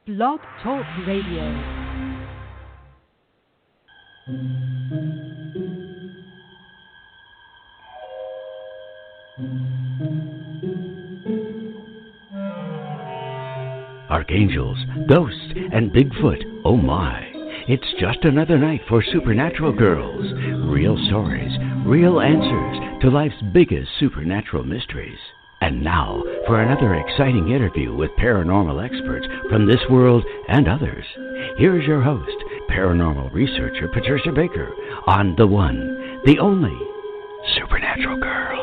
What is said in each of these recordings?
Blog Talk Radio. Archangels, ghosts, and Bigfoot, oh my. It's just another night for Supernatural Girlz. Real stories, real answers to life's biggest supernatural mysteries. And now for another exciting interview with paranormal experts from this world and others. Here's your host, paranormal researcher Patricia Baker, on the one, the only, Supernatural Girlz.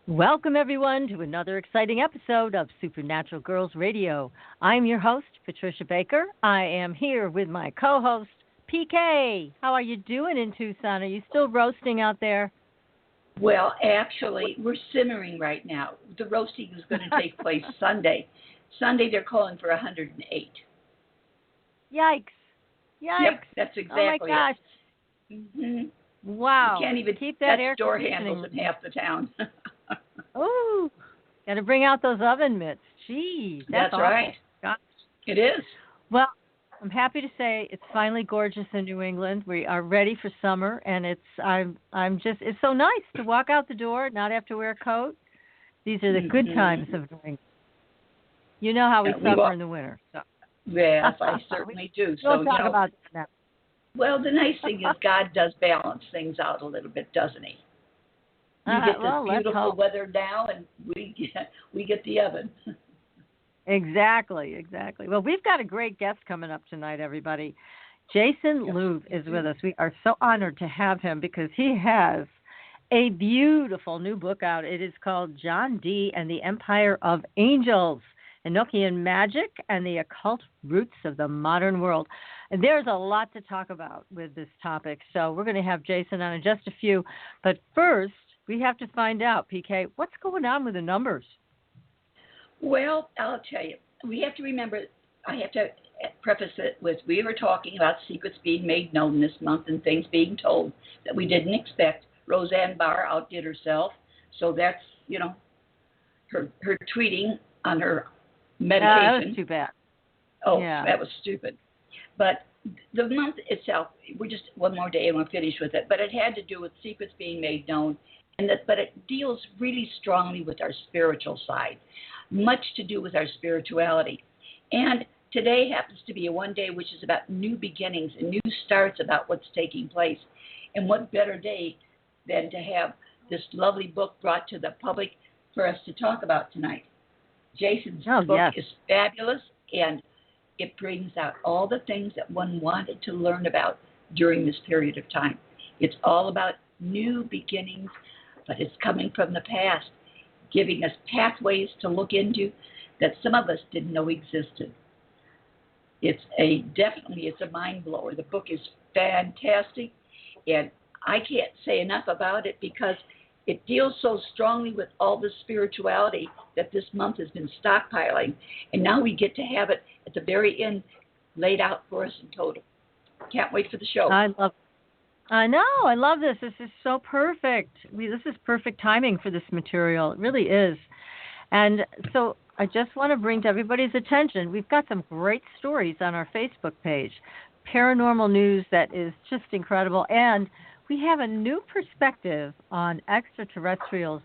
Welcome, everyone, to another exciting episode of Supernatural Girlz Radio. I'm your host, Patricia Baker. I am here with my co-host, PK. How are you doing in Tucson? Are you still roasting out there? Well, actually, we're simmering right now. The roasting is going to take place Sunday. Sunday, they're calling for 108. Yikes. Yep, that's exactly it. Oh, my gosh. Mm-hmm. Wow. You can't even keep that air door conditioning handles in half the town. Oh, got to bring out those oven mitts. Jeez, that's right. Gosh. It is. Well, I'm happy to say it's finally gorgeous in New England. We are ready for summer, and it's so nice to walk out the door, not have to wear a coat. These are the good times of New England. You know how we suffer in the winter. So. Yes, I certainly do. We'll talk about that now. Well, the nice thing is God does balance things out a little bit, doesn't he? You get this beautiful weather now, and we get the oven. Exactly. Well, we've got a great guest coming up tonight, everybody. Jason Louv is with us. We are so honored to have him because he has a beautiful new book out. It is called John Dee and the Empire of Angels, Enochian Magic and the Occult Roots of the Modern World. And there's a lot to talk about with this topic, so we're going to have Jason on in just a few. But first, we have to find out, PK, what's going on with the numbers? Well, I'll tell you. We have to remember, I have to preface it with, we were talking about secrets being made known this month and things being told that we didn't expect. Roseanne Barr outdid herself, so that's, her tweeting on her meditation. That was too bad. Oh, yeah. That was stupid. But the month itself, we're just one more day and we're finished with it. But it had to do with secrets being made known, but it deals really strongly with our spiritual side, much to do with our spirituality. And today happens to be a one day which is about new beginnings and new starts about what's taking place. And what better day than to have this lovely book brought to the public for us to talk about tonight. Jason's book is fabulous, and it brings out all the things that one wanted to learn about during this period of time. It's all about new beginnings, but it's coming from the past, giving us pathways to look into that some of us didn't know existed. It's a mind blower. The book is fantastic, and I can't say enough about it because it deals so strongly with all the spirituality that this month has been stockpiling, and now we get to have it at the very end laid out for us in total. Can't wait for the show. I know. I love this. This is so perfect. This is perfect timing for this material. It really is. And so I just want to bring to everybody's attention, we've got some great stories on our Facebook page, paranormal news that is just incredible. And we have a new perspective on extraterrestrials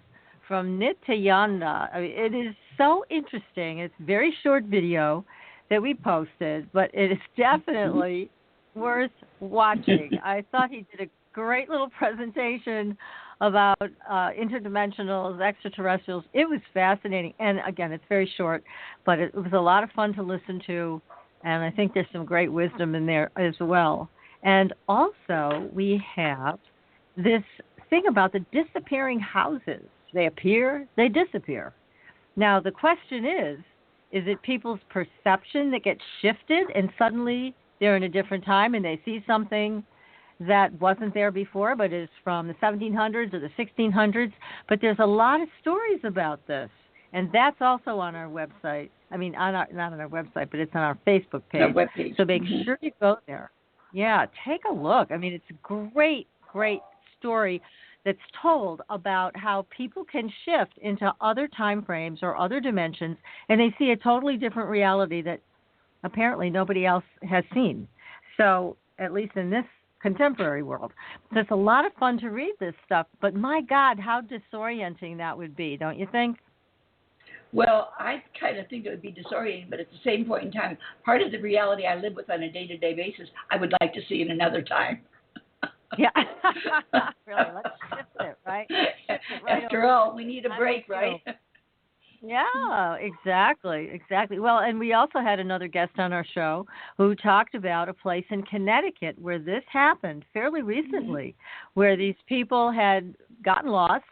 from Nityananda. It is so interesting. It's a very short video that we posted, but it is definitely worth watching. I thought he did a great little presentation about interdimensionals, extraterrestrials. It was fascinating. And again, it's very short, but it was a lot of fun to listen to. And I think there's some great wisdom in there as well. And also, we have this thing about the disappearing houses. They appear, they disappear. Now, the question is it people's perception that gets shifted and suddenly they're in a different time and they see something that wasn't there before but is from the 1700s or the 1600s? But there's a lot of stories about this. And that's also on our website, I mean, not on our website, but it's on our Facebook page. Our webpage. So make sure you go there. Yeah, take a look. I mean, it's a great, great story that's told about how people can shift into other time frames or other dimensions, and they see a totally different reality that apparently nobody else has seen. So, at least in this contemporary world. So it's a lot of fun to read this stuff, but my God, how disorienting that would be, don't you think? Well, I kind of think it would be disorienting, but at the same point in time, part of the reality I live with on a day-to-day basis, I would like to see in another time. Yeah. Really, let's shift it, right? Shift it right After all, we need a break, right? Yeah, exactly. Well, and we also had another guest on our show who talked about a place in Connecticut where this happened fairly recently, where these people had gotten lost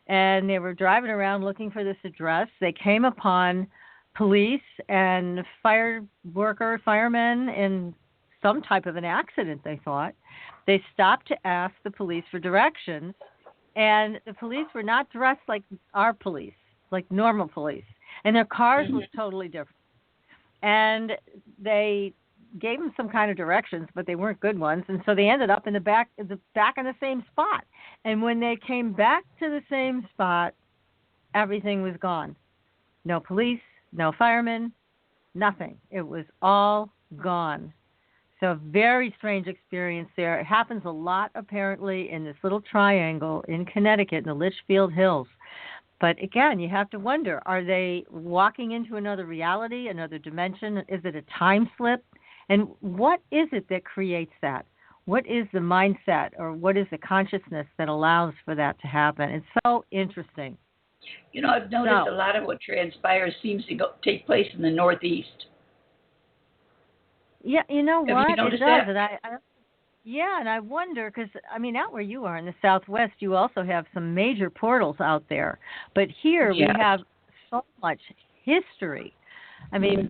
and they were driving around looking for this address. They came upon police and firemen in some type of an accident, they thought. They stopped to ask the police for directions, and the police were not dressed like our police, like normal police, and their cars looked totally different. And they gave them some kind of directions, but they weren't good ones, and so they ended up in the back in the same spot. And when they came back to the same spot, everything was gone. No police, no firemen, nothing. It was all gone. So very strange experience there. It happens a lot, apparently, in this little triangle in Connecticut in the Litchfield Hills. But again, you have to wonder, are they walking into another reality, another dimension? Is it a time slip? And what is it that creates that? What is the mindset or what is the consciousness that allows for that to happen? It's so interesting. You know, I've noticed a lot of what transpires seems to take place in the Northeast. Yeah, you know Have what? you noticed it does. that? And I wonder, because, I mean, out where you are in the Southwest, you also have some major portals out there. But here we have so much history. I mean,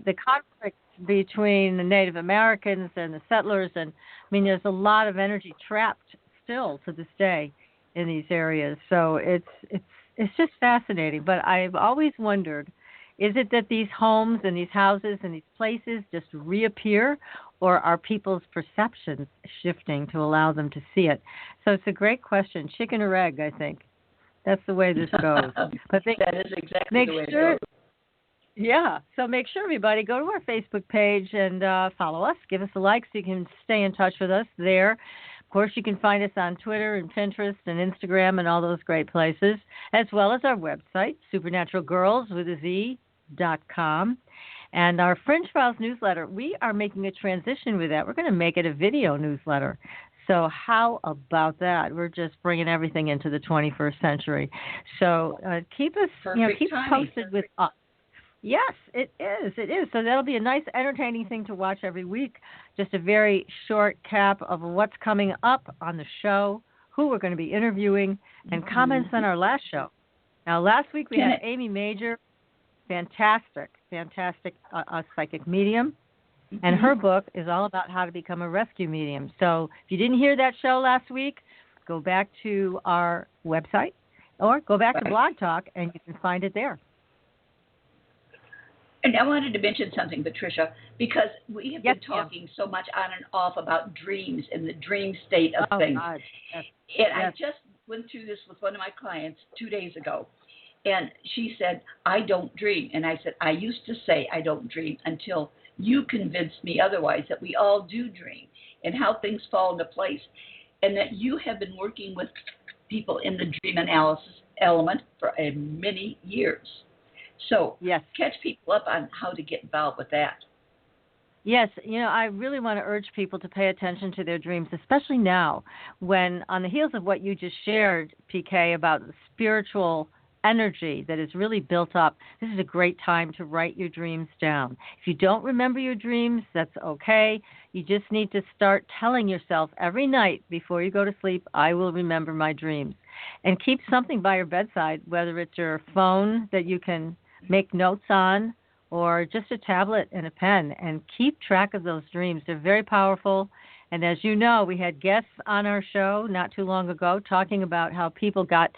the conflict between the Native Americans and the settlers, and, I mean, there's a lot of energy trapped still to this day in these areas. So it's just fascinating. But I've always wondered, is it that these homes and these houses and these places just reappear, or are people's perceptions shifting to allow them to see it? So it's a great question. Chicken or egg, I think. That's the way this goes. But that is exactly the way it goes. Yeah. So make sure, everybody, go to our Facebook page and follow us. Give us a like so you can stay in touch with us there. Of course, you can find us on Twitter and Pinterest and Instagram and all those great places, as well as our website, supernaturalgirlz.com. And our Fringe Files newsletter, we are making a transition with that. We're going to make it a video newsletter. So how about that? We're just bringing everything into the 21st century. So keep us, keep posted with us. Yes, it is. It is. So that'll be a nice, entertaining thing to watch every week. Just a very short cap of what's coming up on the show, who we're going to be interviewing, and comments on our last show. Now, last week we had Amy Major, fantastic psychic medium, and her book is all about how to become a rescue medium. So if you didn't hear that show last week, go back to our website or go back to Blog Talk, and you can find it there. And I wanted to mention something, Patricia, because we have been talking so much on and off about dreams and the dream state of things. God. Yes. And I just went through this with one of my clients 2 days ago. And she said, I don't dream. And I said, I used to say I don't dream until you convinced me otherwise, that we all do dream and how things fall into place. And that you have been working with people in the dream analysis element for many years. So catch people up on how to get involved with that. Yes, I really want to urge people to pay attention to their dreams, especially now when, on the heels of what you just shared, PK, about the spiritual energy that is really built up, this is a great time to write your dreams down. If you don't remember your dreams, that's okay. You just need to start telling yourself every night before you go to sleep, I will remember my dreams. And keep something by your bedside, whether it's your phone that you can make notes on, or just a tablet and a pen, and keep track of those dreams. They're very powerful. And as you know, we had guests on our show not too long ago talking about how people got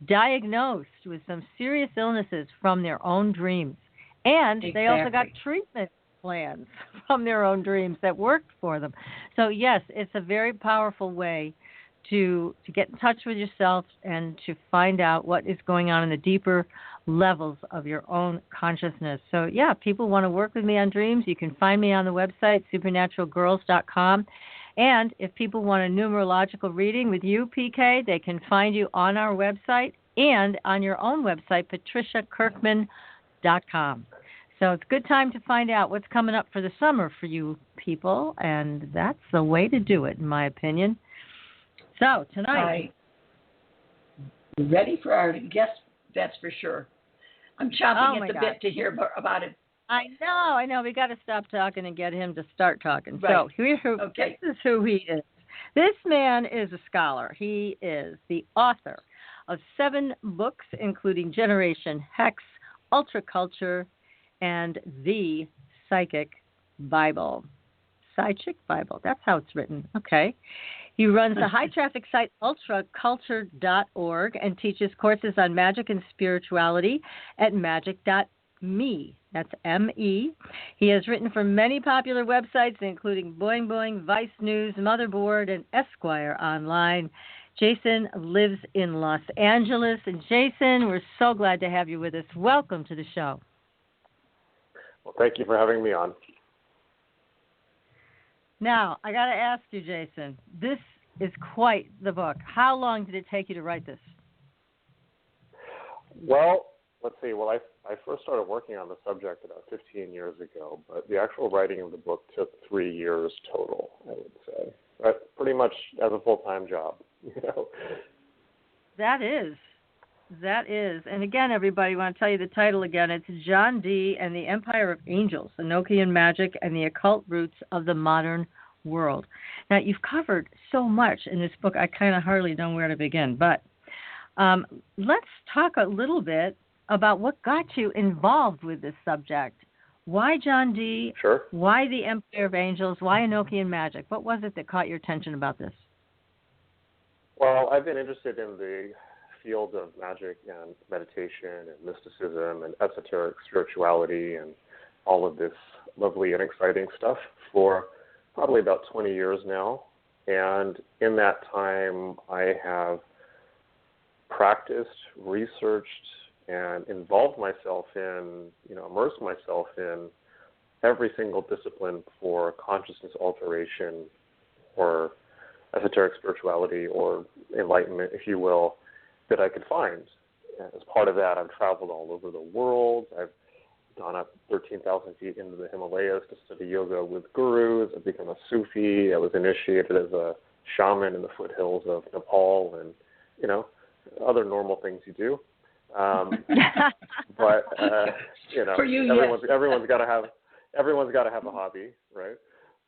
diagnosed with some serious illnesses from their own dreams. And Exactly. they also got treatment plans from their own dreams that worked for them. So, yes, it's a very powerful way to get in touch with yourself and to find out what is going on in the deeper levels of your own consciousness. So, yeah, if people want to work with me on dreams, you can find me on the website, supernaturalgirlz.com. And if people want a numerological reading with you, PK, they can find you on our website and on your own website, patriciakirkman.com. So it's a good time to find out what's coming up for the summer for you people, and that's the way to do it, in my opinion. So tonight, ready for our guest, that's for sure. I'm chomping at the bit to hear about it. I know. We got to stop talking and get him to start talking. Right. So this is who he is. This man is a scholar. He is the author of 7 books, including Generation Hex, Ultra Culture, and The Psychic Bible. Psychic Bible. That's how it's written. Okay. He runs the high-traffic site ultraculture.org and teaches courses on magic and spirituality at magick.me. That's M-E. He has written for many popular websites, including Boing Boing, Vice News, Motherboard, and Esquire Online. Jason lives in Los Angeles. And Jason, we're so glad to have you with us. Welcome to the show. Well, thank you for having me on. Now, I got to ask you, Jason, this is quite the book. How long did it take you to write this? Well, let's see. Well, I first started working on the subject about 15 years ago, but the actual writing of the book took 3 years total, I would say. But pretty much as a full-time job, you know. That is. And again, everybody, I want to tell you the title again. It's John Dee and the Empire of Angels, Enochian Magic and the Occult Roots of the Modern World. Now, you've covered so much in this book, I kind of hardly know where to begin. But let's talk a little bit about what got you involved with this subject. Why John Dee? Sure. Why the Empire of Angels? Why Enochian Magic? What was it that caught your attention about this? Well, I've been interested in the field of magic and meditation and mysticism and esoteric spirituality and all of this lovely and exciting stuff for probably about 20 years now. And in that time, I have practiced, researched, and involved myself in, immersed myself in every single discipline for consciousness alteration or esoteric spirituality or enlightenment, if you will, that I could find. As part of that, I've traveled all over the world. I've gone up 13,000 feet into the Himalayas to study yoga with gurus. I've become a Sufi. I was initiated as a shaman in the foothills of Nepal and, other normal things you do. But, For you, everyone's got to have a hobby, right?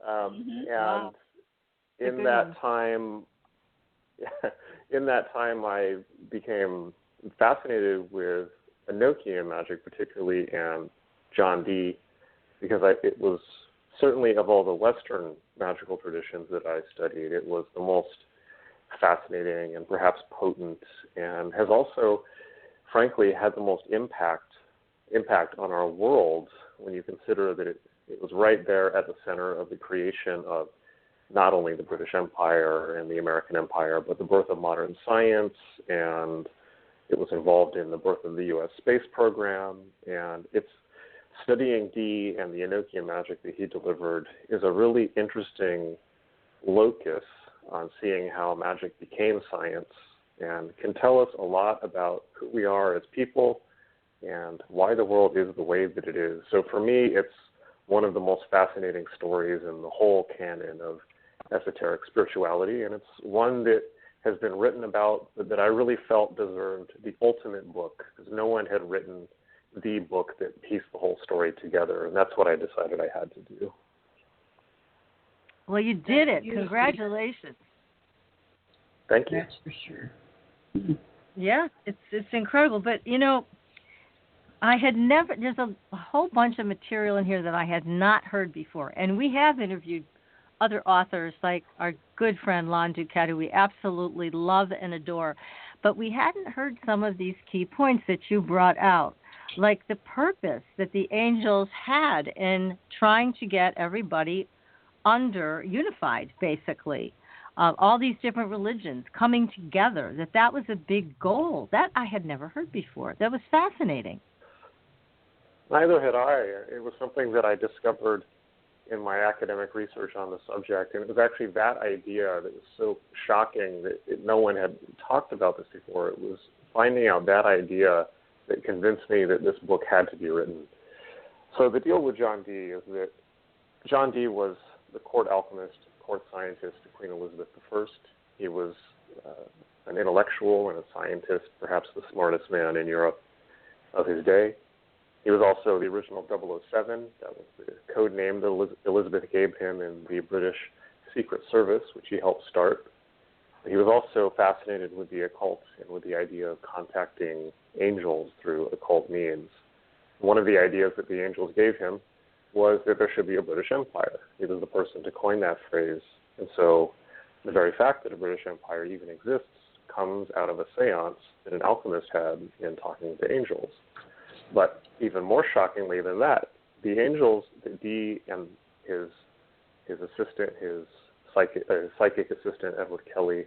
And in that time, I became fascinated with Enochian magic, particularly, and John Dee, because it was certainly of all the Western magical traditions that I studied, it was the most fascinating and perhaps potent, and has also, frankly, had the most impact on our world when you consider that it was right there at the center of the creation of not only the British Empire and the American Empire, but the birth of modern science, and it was involved in the birth of the U.S. space program. And it's studying Dee and the Enochian magic that he delivered is a really interesting locus on seeing how magic became science and can tell us a lot about who we are as people and why the world is the way that it is. So for me, it's one of the most fascinating stories in the whole canon of esoteric spirituality, and it's one that has been written about that I really felt deserved the ultimate book, because no one had written the book that pieced the whole story together, and that's what I decided I had to do. Well, you did it. Congratulations. Thank you. That's for sure. Yeah, it's incredible. But, I had never, there's a whole bunch of material in here that I had not heard before. And we have interviewed other authors like our good friend Lon Duquette, who we absolutely love and adore. But we hadn't heard some of these key points that you brought out. like the purpose that the angels had in trying to get everybody unified, basically. All these different religions coming together, that was a big goal. That I had never heard before. That was fascinating. Neither had I. It was something that I discovered in my academic research on the subject, and it was actually that idea that was so shocking that no one had talked about this before. It was finding out that idea that convinced me that this book had to be written. So the deal with John Dee is that John Dee was the court alchemist, court scientist to Queen Elizabeth I. He was an intellectual and a scientist, perhaps the smartest man in Europe of his day. He was also the original 007. That was the code name that Elizabeth gave him in the British Secret Service, which he helped start. He was also fascinated with the occult and with the idea of contacting angels through occult means. One of the ideas that the angels gave him was that there should be a British Empire. He was the person to coin that phrase. And so the very fact that a British Empire even exists comes out of a seance that an alchemist had in talking to angels. But even more shockingly than that, the angels that Dee and his assistant, his psychic assistant, Edward Kelly,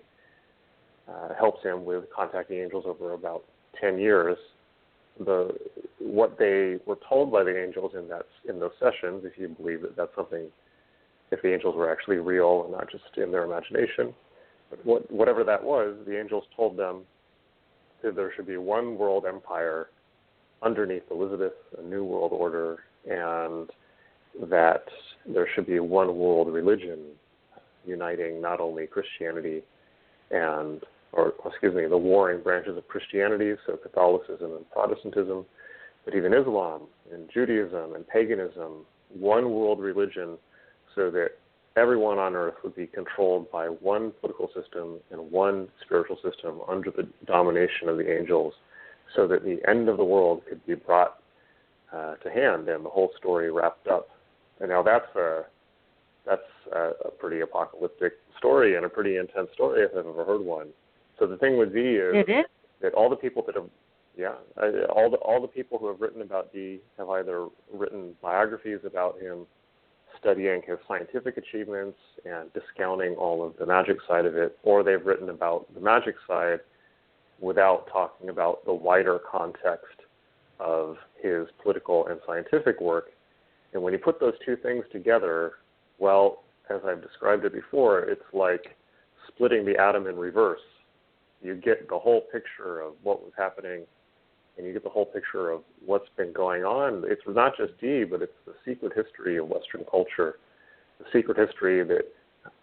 helps him with contacting angels over about 10 years. What they were told by the angels in those sessions, if you believe that that's something, if the angels were actually real and not just in their imagination, but whatever that was, the angels told them that there should be one world empire underneath Elizabeth, a new world order, and that there should be one world religion uniting not only Christianity the warring branches of Christianity, so Catholicism and Protestantism, but even Islam and Judaism and paganism, one world religion, so that everyone on earth would be controlled by one political system and one spiritual system under the domination of the angels, so that the end of the world could be brought to hand and the whole story wrapped up. And now that's a pretty apocalyptic story and a pretty intense story if I've ever heard one. So the thing with Dee is that all the people that have, all the people who have written about Dee have either written biographies about him, studying his scientific achievements and discounting all of the magic side of it, or they've written about the magic side without talking about the wider context of his political and scientific work. And when you put those two things together, well, as I've described it before, it's like splitting the atom in reverse. You get the whole picture of what was happening, and you get the whole picture of what's been going on. It's not just Dee, but it's the secret history of Western culture, the secret history that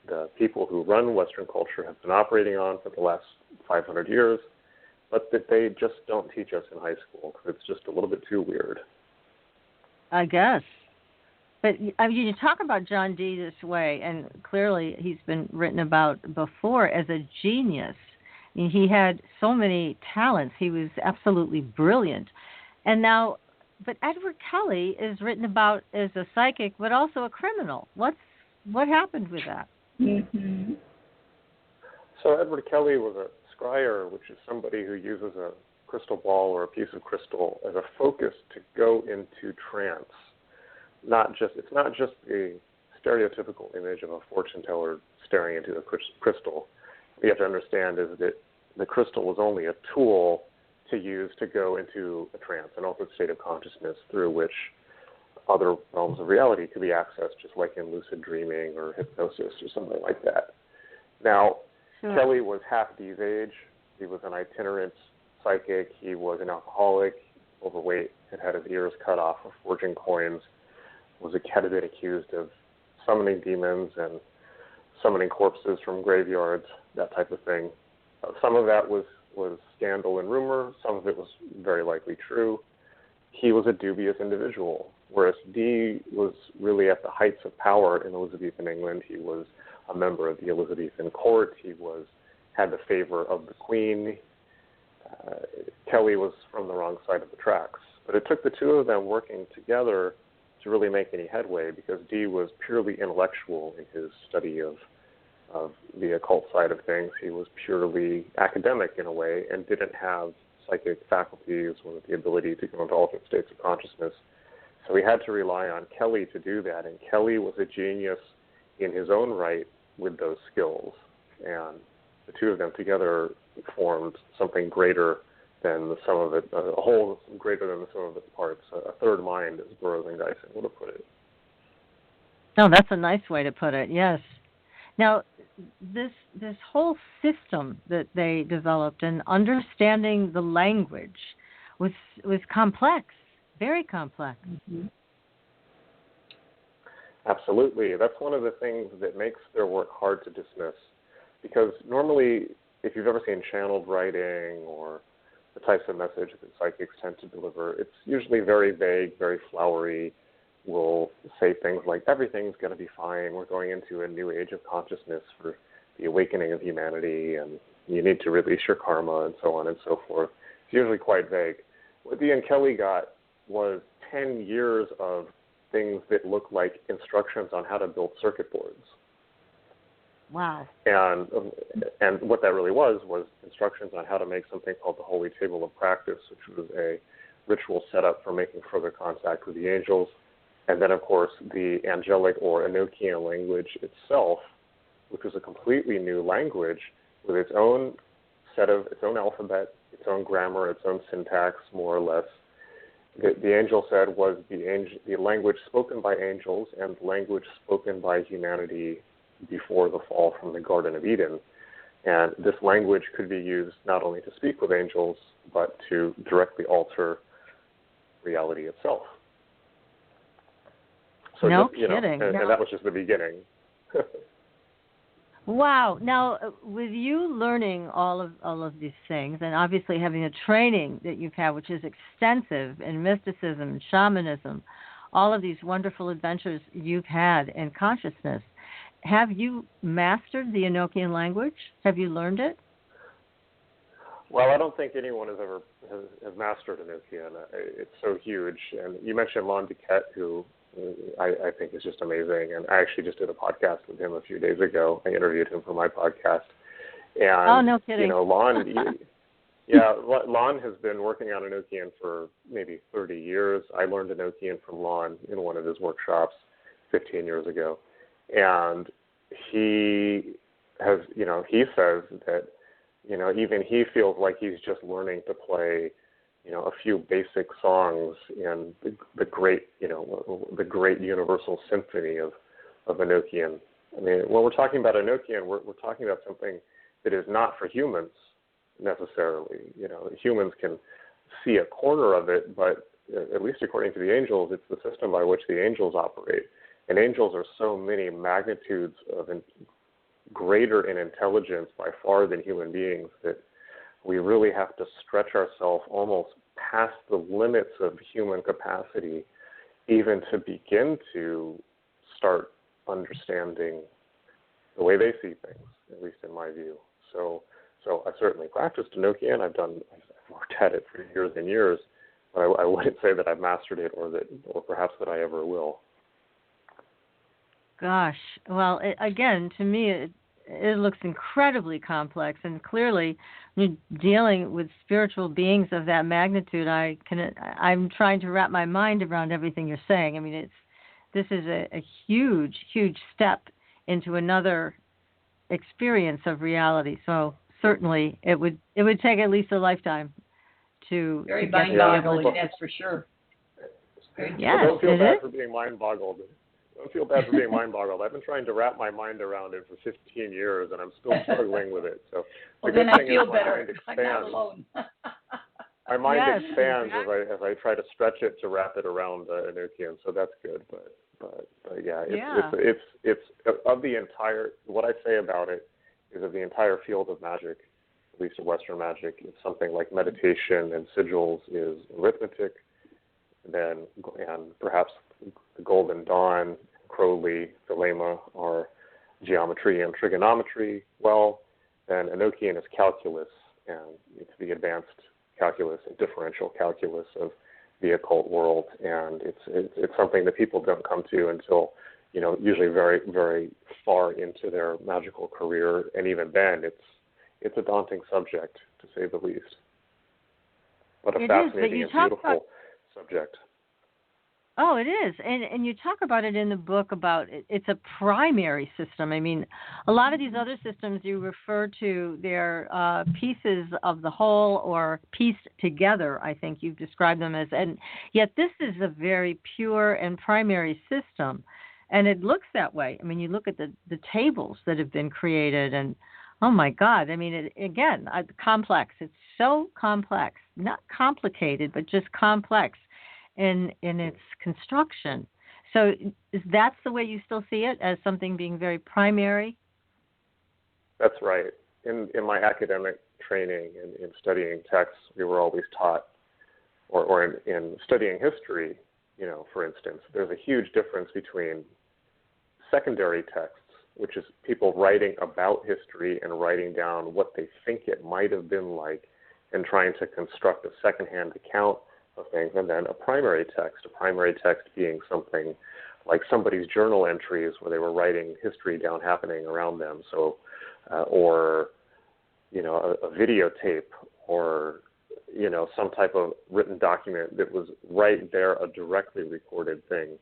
the people who run Western culture have been operating on for the last 500 years, but that they just don't teach us in high school because it's just a little bit too weird. I guess. But I mean, you talk about John Dee this way, and clearly he's been written about before as a genius. I mean, he had so many talents. He was absolutely brilliant. And now, but Edward Kelly is written about as a psychic, but also a criminal. What happened with that? Mm-hmm. So Edward Kelly was a scryer, which is somebody who uses a crystal ball or a piece of crystal as a focus to go into trance. It's not just a stereotypical image of a fortune teller staring into a crystal. What you have to understand is that the crystal was only a tool to use to go into a trance, an altered state of consciousness through which other realms of reality could be accessed, just like in lucid dreaming or hypnosis or something like that. Now, sure. Kelly was half Dee's age. He was an itinerant psychic. He was an alcoholic, overweight, had his ears cut off for forging coins, had been accused of summoning demons and summoning corpses from graveyards, that type of thing. Some of that was scandal and rumor. Some of it was very likely true. He was a dubious individual, whereas Dee was really at the heights of power in Elizabethan England. He was a member of the Elizabethan court. He had the favor of the Queen. Kelly was from the wrong side of the tracks. But it took the two of them working together to really make any headway, because Dee was purely intellectual in his study of the occult side of things. He was purely academic in a way and didn't have psychic faculties, with the ability to go into alternate states of consciousness. So we had to rely on Kelly to do that, and Kelly was a genius in his own right with those skills, and the two of them together formed something greater than the sum of it, a whole greater than the sum of its parts, a third mind, as Burroughs and Geising would have put it. Oh, that's a nice way to put it, yes. Now, this whole system that they developed and understanding the language was complex, very complex. Mm-hmm. Absolutely. That's one of the things that makes their work hard to dismiss, because normally, if you've ever seen channeled writing or the types of message that psychics tend to deliver, it's usually very vague, very flowery. We'll say things like, everything's going to be fine, we're going into a new age of consciousness for the awakening of humanity, and you need to release your karma, and so on and so forth. It's usually quite vague. What Dee and Kelly got was 10 years of things that look like instructions on how to build circuit boards. Wow. And what that really was instructions on how to make something called the Holy Table of Practice, which was a ritual set up for making further contact with the angels. And then, of course, the angelic or Enochian language itself, which was a completely new language with its own alphabet, its own grammar, its own syntax, more or less. The angel said was the language spoken by angels and language spoken by humanity before the fall from the Garden of Eden. And this language could be used not only to speak with angels, but to directly alter reality itself. So no just, kidding. And that was just the beginning. Wow. Now, with you learning all of these things, and obviously having a training that you've had, which is extensive in mysticism and shamanism, all of these wonderful adventures you've had in consciousness, have you mastered the Enochian language? Have you learned it? Well, I don't think anyone has mastered Enochian. It's so huge. And you mentioned Lon Duquette, who I think is just amazing. And I actually just did a podcast with him a few days ago. I interviewed him for my podcast. And, oh, no kidding. Lon, Lon has been working on Enochian for maybe 30 years. I learned Enochian from Lon in one of his workshops 15 years ago. And he has, he says that, even he feels like he's just learning to play, a few basic songs in the great universal symphony of Enochian. I mean, when we're talking about Enochian, we're talking about something that is not for humans necessarily. Humans can see a corner of it, but at least according to the angels, it's the system by which the angels operate. And angels are so many magnitudes of greater in intelligence by far than human beings that we really have to stretch ourselves almost past the limits of human capacity even to begin to start understanding the way they see things, at least in my view. So I certainly practiced Enochian. I've worked at it for years and years, but I wouldn't say that I've mastered it or perhaps that I ever will. Gosh, well, again, to me, it looks incredibly complex, and clearly, when you're dealing with spiritual beings of that magnitude, I'm trying to wrap my mind around everything you're saying. I mean, this is a huge, huge step into another experience of reality. So certainly, it would take at least a lifetime to very get mind-boggling. That's for sure. Yes, don't feel bad for being mind-boggled. Don't feel bad for being mind-boggled. I've been trying to wrap my mind around it for 15 years, and I'm still struggling with it. So well, then I feel better. I'm not alone. My mind expands as I try to stretch it to wrap it around Enochian. So that's good. But it's of the entire. What I say about it is of the entire field of magic, at least of Western magic. It's something like meditation and sigils is arithmetic, and perhaps the Golden Dawn, Crowley, Thelema are geometry and trigonometry. Well, then Enochian is calculus, and it's the advanced calculus and differential calculus of the occult world, and it's something that people don't come to until usually very, very far into their magical career, and even then it's a daunting subject, to say the least. What a fascinating and beautiful subject. Oh, it is. And you talk about it in the book about it's a primary system. I mean, a lot of these other systems you refer to, they're pieces of the whole or pieced together, I think you've described them as. And yet this is a very pure and primary system. And it looks that way. I mean, you look at the tables that have been created and, oh, my God. I mean, complex. It's so complex. Not complicated, but just complex in its construction. So that's the way you still see it, as something being very primary? That's right. In my academic training in studying texts, we were always taught, or in studying history, for instance, there's a huge difference between secondary texts, which is people writing about history and writing down what they think it might have been like and trying to construct a secondhand account of things, and then a primary text being something like somebody's journal entries where they were writing history down happening around them, so or a videotape, or some type of written document that was right there, a directly recorded thing.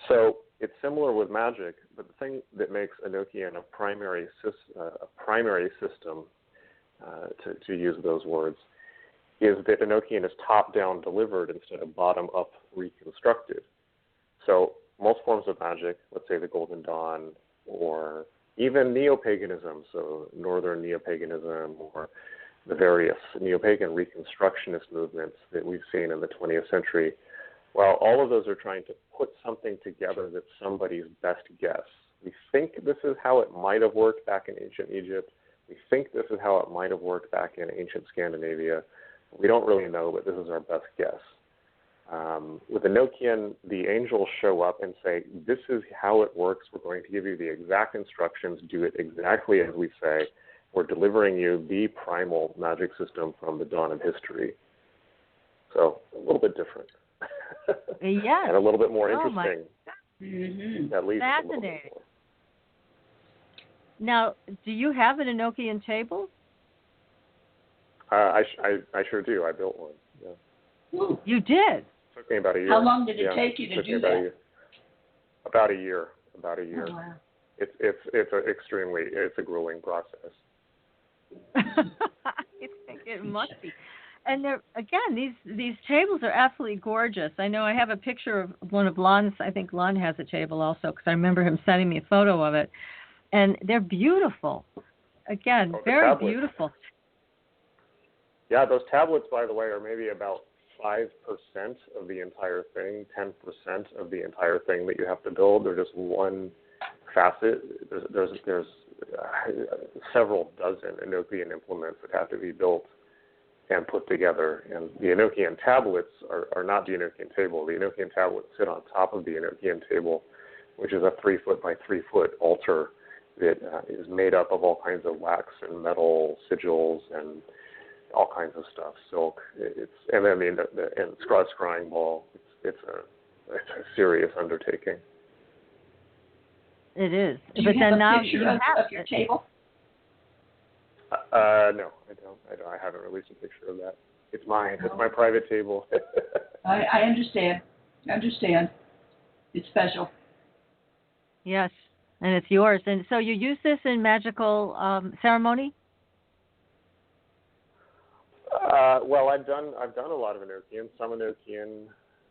So it's similar with Magick, but the thing that makes Enochian a primary system, to use those words, is that Enochian is top-down delivered instead of bottom-up reconstructed. So most forms of magic, let's say the Golden Dawn, or even neo-paganism, so Northern neo-paganism, or the various neo-pagan reconstructionist movements that we've seen in the 20th century, well, all of those are trying to put something together that's somebody's best guess. We think this is how it might have worked back in ancient Egypt. We think this is how it might have worked back in ancient Scandinavia. We don't really know, but this is our best guess. With Enochian, the angels show up and say, this is how it works. We're going to give you the exact instructions. Do it exactly as we say. We're delivering you the primal magic system from the dawn of history. So a little bit different. Yes. And a little bit more interesting. At least fascinating. Now, do you have an Enochian table? I sure do. I built one. Yeah. You did? It took me about a year. How long did it take you to do that? About a year. About a year. Oh, wow. It's a grueling process. I think it must be. And these tables are absolutely gorgeous. I know I have a picture of one of Lon's. I think Lon has a table also, because I remember him sending me a photo of it. And they're beautiful. Again, very beautiful. Yeah, those tablets, by the way, are maybe about 5% of the entire thing, 10% of the entire thing that you have to build. They're just one facet. There's several dozen Enochian implements that have to be built and put together. And the Enochian tablets are not the Enochian table. The Enochian tablets sit on top of the Enochian table, which is a 3-foot by 3-foot altar that is made up of all kinds of wax and metal sigils and all kinds of stuff, silk. And then the scrying ball. It's a serious undertaking. It is. Do you have a picture of your table? No, I don't. I haven't released a picture of that. It's mine. It's my private table. I understand. It's special. Yes, and it's yours. And so you use this in magical ceremony? Well, I've done a lot of Enochian. Some Enochian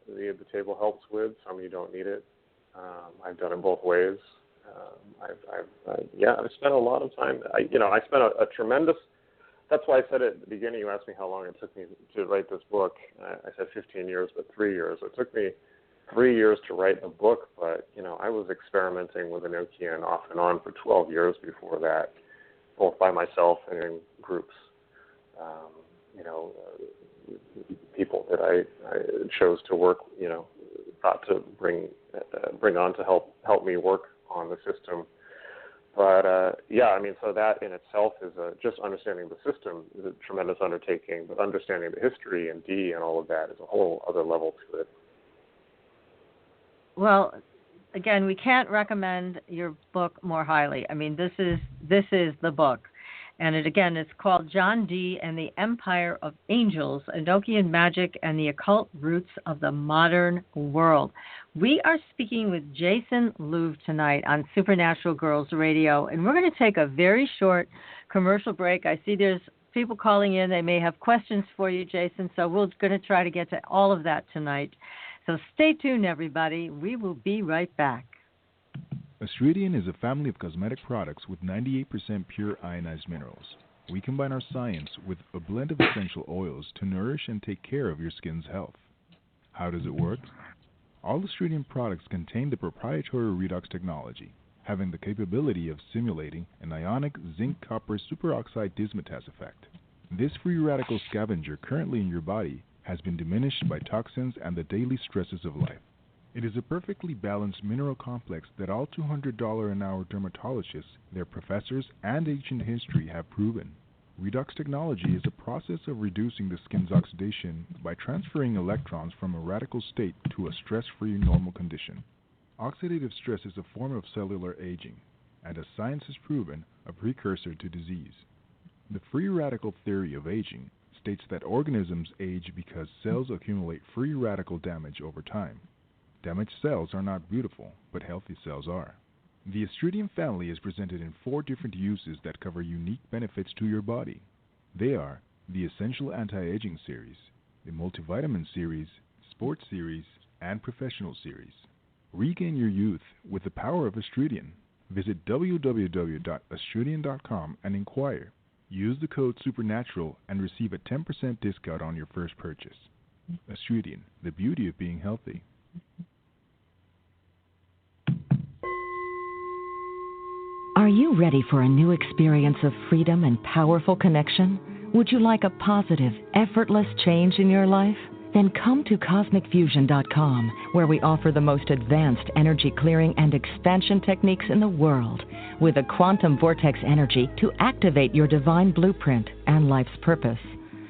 the table helps with. Some you don't need it. I've done it both ways. I've spent a lot of time. I spent a tremendous. That's why I said at the beginning. You asked me how long it took me to write this book. I said 15 years, but 3 years. It took me 3 years to write the book, but I was experimenting with Enochian off and on for 12 years before that, both by myself and in groups. People that I chose to work, thought to bring on to help me work on the system. But so that in itself is just understanding the system is a tremendous undertaking. But understanding the history and Dee and all of that is a whole other level to it. Well, again, we can't recommend your book more highly. I mean, this is the book. And it's called John Dee and the Empire of Angels, Enochian Magic and the Occult Roots of the Modern World. We are speaking with Jason Louv tonight on Supernatural Girlz Radio, and we're going to take a very short commercial break. I see there's people calling in. They may have questions for you, Jason, so we're going to try to get to all of that tonight. So stay tuned, everybody. We will be right back. Astridian is a family of cosmetic products with 98% pure ionized minerals. We combine our science with a blend of essential oils to nourish and take care of your skin's health. How does it work? All Astridian products contain the proprietary redox technology, having the capability of simulating an ionic zinc-copper superoxide dismutase effect. This free radical scavenger currently in your body has been diminished by toxins and the daily stresses of life. It is a perfectly balanced mineral complex that all $200 an hour dermatologists, their professors, and ancient history have proven. Redox technology is a process of reducing the skin's oxidation by transferring electrons from a radical state to a stress-free normal condition. Oxidative stress is a form of cellular aging, and as science has proven, a precursor to disease. The free radical theory of aging states that organisms age because cells accumulate free radical damage over time. Damaged cells are not beautiful, but healthy cells are. The Astridian family is presented in 4 different uses that cover unique benefits to your body. They are the Essential Anti-Aging Series, the Multivitamin Series, Sports Series, and Professional Series. Regain your youth with the power of Astridian. Visit www.astridian.com and inquire. Use the code SUPERNATURAL and receive a 10% discount on your first purchase. Astridian, the beauty of being healthy. Are you ready for a new experience of freedom and powerful connection? Would you like a positive, effortless change in your life? Then come to CosmicFusion.com, where we offer the most advanced energy clearing and expansion techniques in the world, with a quantum vortex energy to activate your divine blueprint and life's purpose.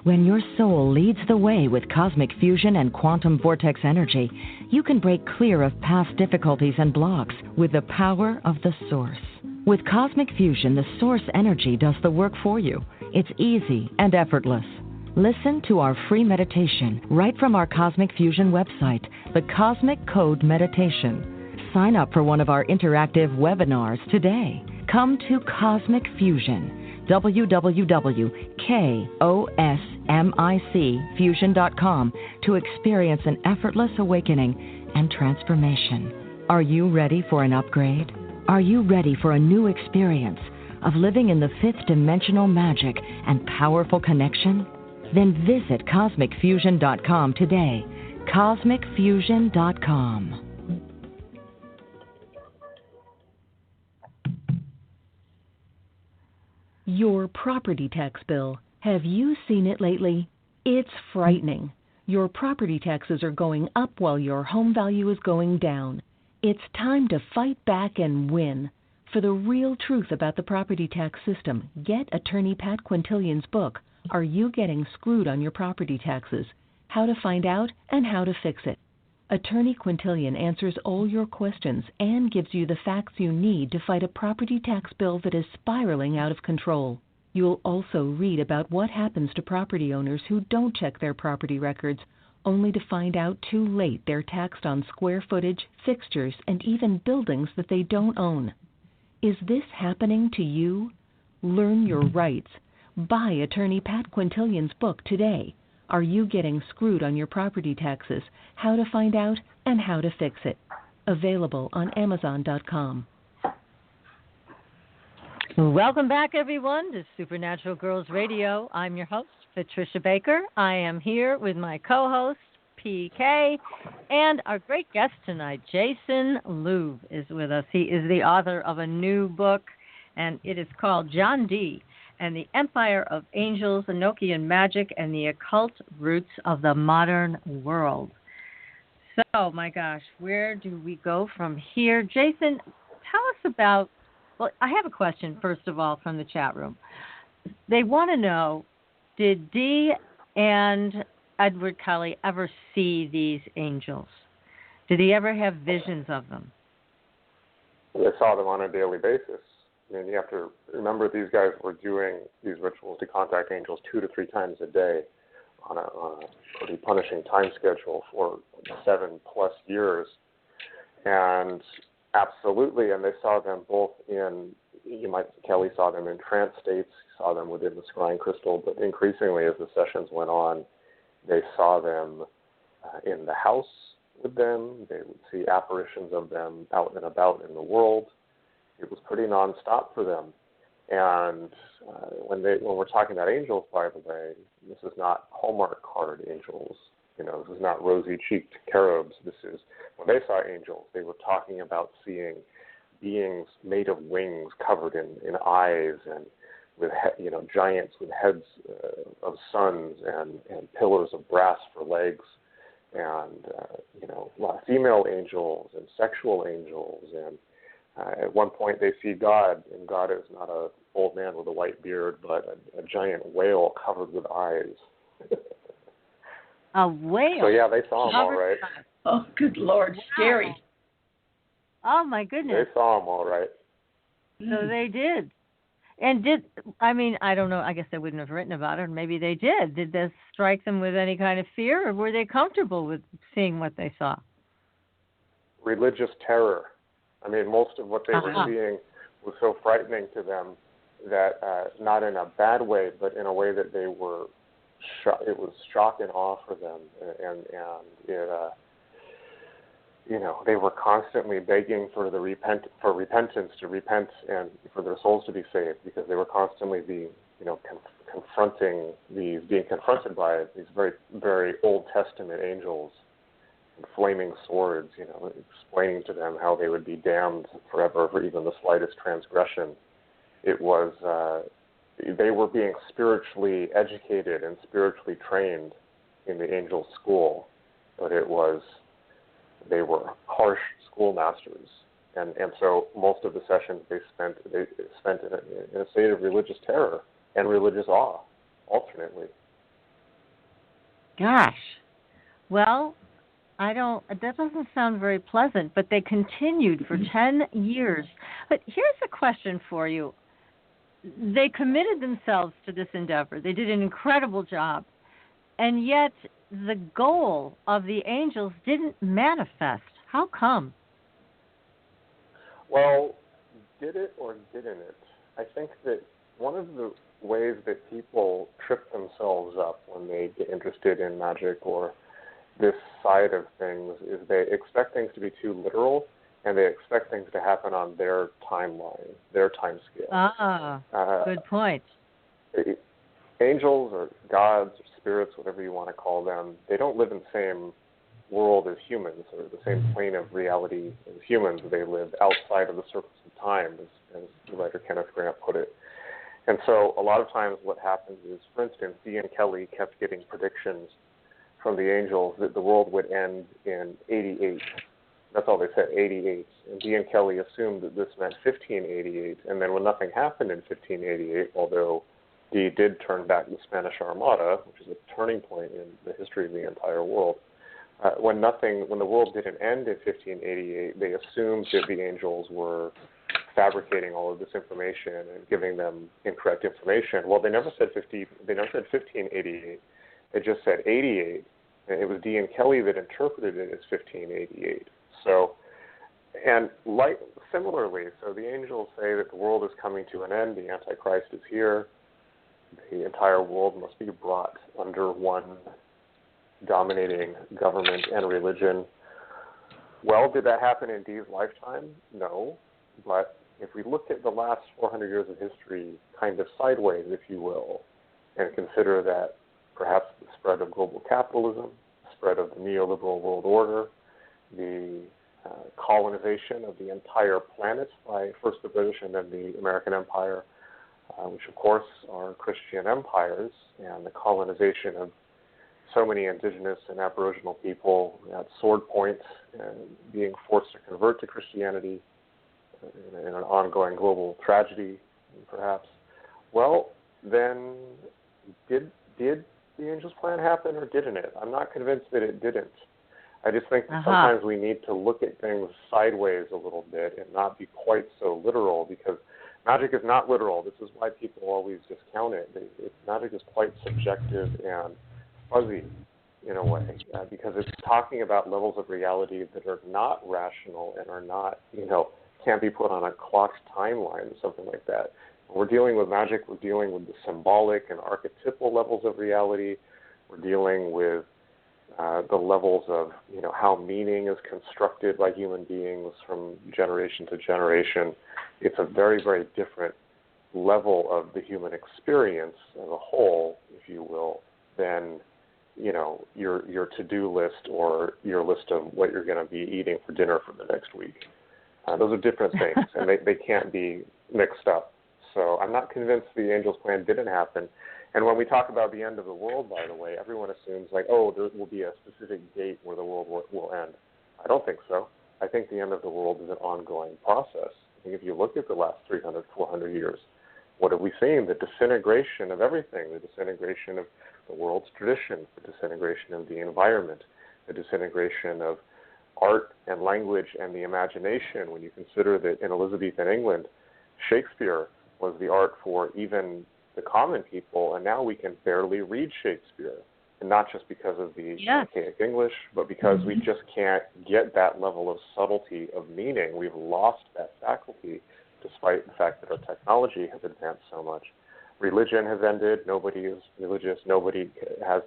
When your soul leads the way with cosmic fusion and quantum vortex energy, you can break clear of past difficulties and blocks with the power of the source. With cosmic fusion, the source energy does the work for you. It's easy and effortless. Listen to our free meditation right from our Cosmic Fusion website, the Cosmic Code Meditation. Sign up for one of our interactive webinars today. Come to Cosmic Fusion, www.KOSMICfusion.com, to experience an effortless awakening and transformation. Are you ready for an upgrade? Are you ready for a new experience of living in the 5th dimensional magic and powerful connection? Then visit CosmicFusion.com today. CosmicFusion.com. Your property tax bill. Have you seen it lately? It's frightening. Your property taxes are going up while your home value is going down. It's time to fight back and win. For the real truth about the property tax system, get attorney Pat Quintilian's book, Are You Getting Screwed on Your Property Taxes? How to Find Out and How to Fix It. Attorney Quintilian answers all your questions and gives you the facts you need to fight a property tax bill that is spiraling out of control. You'll also read about what happens to property owners who don't check their property records, only to find out too late they're taxed on square footage, fixtures, and even buildings that they don't own. Is this happening to you? Learn your rights. Buy attorney Pat Quintilian's book today. Are You Getting Screwed on Your Property Taxes? How to Find Out and How to Fix It. Available on Amazon.com. Welcome back, everyone, to Supernatural Girlz Radio. I'm your host, Patricia Baker. I am here with my co-host, PK, and our great guest tonight, Jason Louv, is with us. He is the author of a new book, and it is called John Dee and the Empire of Angels, Enochian Magic, and the Occult Roots of the Modern World. So, my gosh, where do we go from here? Jason, tell us about, well, I have a question, first of all, from the chat room. They want to know, did Dee and Edward Kelly ever see these angels? Did he ever have visions of them? They saw them on a daily basis. I mean, you have to remember these guys were doing these rituals to contact angels 2 to 3 times a day on a pretty punishing time schedule for 7+ years. And absolutely, and they saw them both in, Kelly saw them in trance states, saw them within the scrying crystal, but increasingly as the sessions went on, they saw them in the house with them. They would see apparitions of them out and about in the world. It was pretty nonstop for them. And when we're talking about angels, by the way, this is not Hallmark card angels. This is not rosy-cheeked cherubs. This is, when they saw angels, they were talking about seeing beings made of wings covered in eyes, and with giants with heads of suns and pillars of brass for legs, and female angels and sexual angels. And at one point they see God, and God is not an old man with a white beard, but a giant whale covered with eyes. A whale? So yeah, they saw him all right. Oh, good Lord, scary. Oh my goodness. They saw him all right. So they did. And I don't know, I guess they wouldn't have written about it, or maybe they did. Did this strike them with any kind of fear, or were they comfortable with seeing what they saw? Religious terror. I mean, most of what they were seeing was so frightening to them that, not in a bad way, but in a way that they were, it was shock and awe for them, and it, they were constantly begging for repentance, to repent, and for their souls to be saved, because they were constantly being confronted by these very, very Old Testament angels and flaming swords, explaining to them how they would be damned forever for even the slightest transgression. It was, they were being spiritually educated and spiritually trained in the angel school, but they were harsh schoolmasters, and so most of the sessions they spent in a state of religious terror and religious awe, alternately. Gosh, well, that doesn't sound very pleasant, but they continued for 10 years. But here's a question for you. They committed themselves to this endeavor. They did an incredible job, and yet the goal of the angels didn't manifest. How come? Well, did it or didn't it? I think that one of the ways that people trip themselves up when they get interested in magic or this side of things is they expect things to be too literal, and they expect things to happen on their timeline, their time scale. Good point. Angels or gods or spirits, whatever you want to call them, they don't live in the same world as humans, or the same plane of reality as humans. They live outside of the circles of time, as the writer Kenneth Grant put it. And so a lot of times what happens is, for instance, Dee and Kelly kept getting predictions from the angels that the world would end in 88. That's all they said, 88. And Dee and Kelly assumed that this meant 1588. And then when nothing happened in 1588, although Dee did turn back the Spanish Armada, which is a turning point in the history of the entire world, when the world didn't end in 1588, they assumed that the angels were fabricating all of this information and giving them incorrect information. Well, they never said 1588. They just said 88, and it was Dee and Kelly that interpreted it as 1588. So, and similarly, so the angels say that the world is coming to an end, the Antichrist is here, the entire world must be brought under one dominating government and religion. Well, did that happen in Dee's lifetime? No. But if we look at the last 400 years of history kind of sideways, if you will, and consider that perhaps the spread of global capitalism, the spread of the neoliberal world order, the colonization of the entire planet by first the British and then the American Empire, which of course are Christian empires, and the colonization of so many indigenous and aboriginal people at sword points and being forced to convert to Christianity in an ongoing global tragedy, perhaps. Well, then did the angel's plan happen or didn't it? I'm not convinced that it didn't. I just think that sometimes we need to look at things sideways a little bit and not be quite so literal, because magic is not literal. This is why people always discount it. Magic is quite subjective and fuzzy in a way, because it's talking about levels of reality that are not rational and are not, can't be put on a clocked timeline or something like that. When we're dealing with magic, we're dealing with the symbolic and archetypal levels of reality. We're dealing with the levels of, how meaning is constructed by human beings from generation to generation. It's a very, very different level of the human experience as a whole, if you will, than, your to-do list or your list of what you're going to be eating for dinner for the next week. Those are different things, and they can't be mixed up. So I'm not convinced the angel's plan didn't happen. And when we talk about the end of the world, by the way, everyone assumes there will be a specific date where the world will end. I don't think so. I think the end of the world is an ongoing process. I think if you look at the last 300, 400 years, what have we seen? The disintegration of everything, the disintegration of the world's tradition, the disintegration of the environment, the disintegration of art and language and the imagination. When you consider that in Elizabethan England, Shakespeare was the art for even the common people, and now we can barely read Shakespeare, and not just because of the archaic English, but because we just can't get that level of subtlety of meaning. We've lost that faculty, despite the fact that our technology has advanced so much. Religion has ended. Nobody is religious. Nobody has,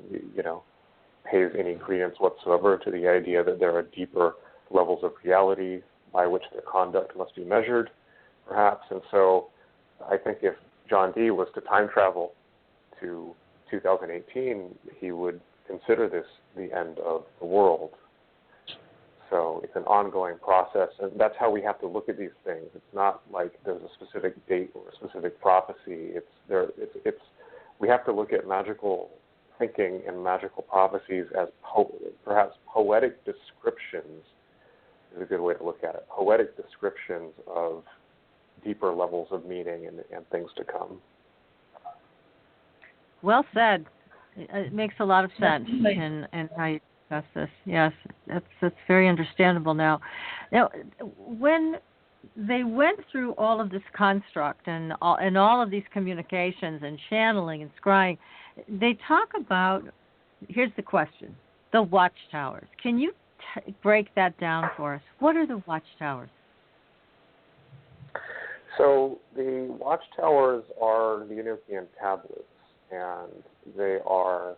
pays any credence whatsoever to the idea that there are deeper levels of reality by which their conduct must be measured, perhaps. And so I think if John Dee was to time travel to 2018, he would consider this the end of the world. So it's an ongoing process, and that's how we have to look at these things. It's not like there's a specific date or a specific prophecy. We have to look at magical thinking and magical prophecies as perhaps poetic descriptions is a good way to look at it. Poetic descriptions of deeper levels of meaning and things to come. Well said. It makes a lot of sense in how you discuss this. Yes, that's very understandable now. Now, when they went through all of this construct and all of these communications and channeling and scrying, they talk about, here's the question, the watchtowers. Can you break that down for us? What are the watchtowers? So the watchtowers are the Enochian tablets, and they are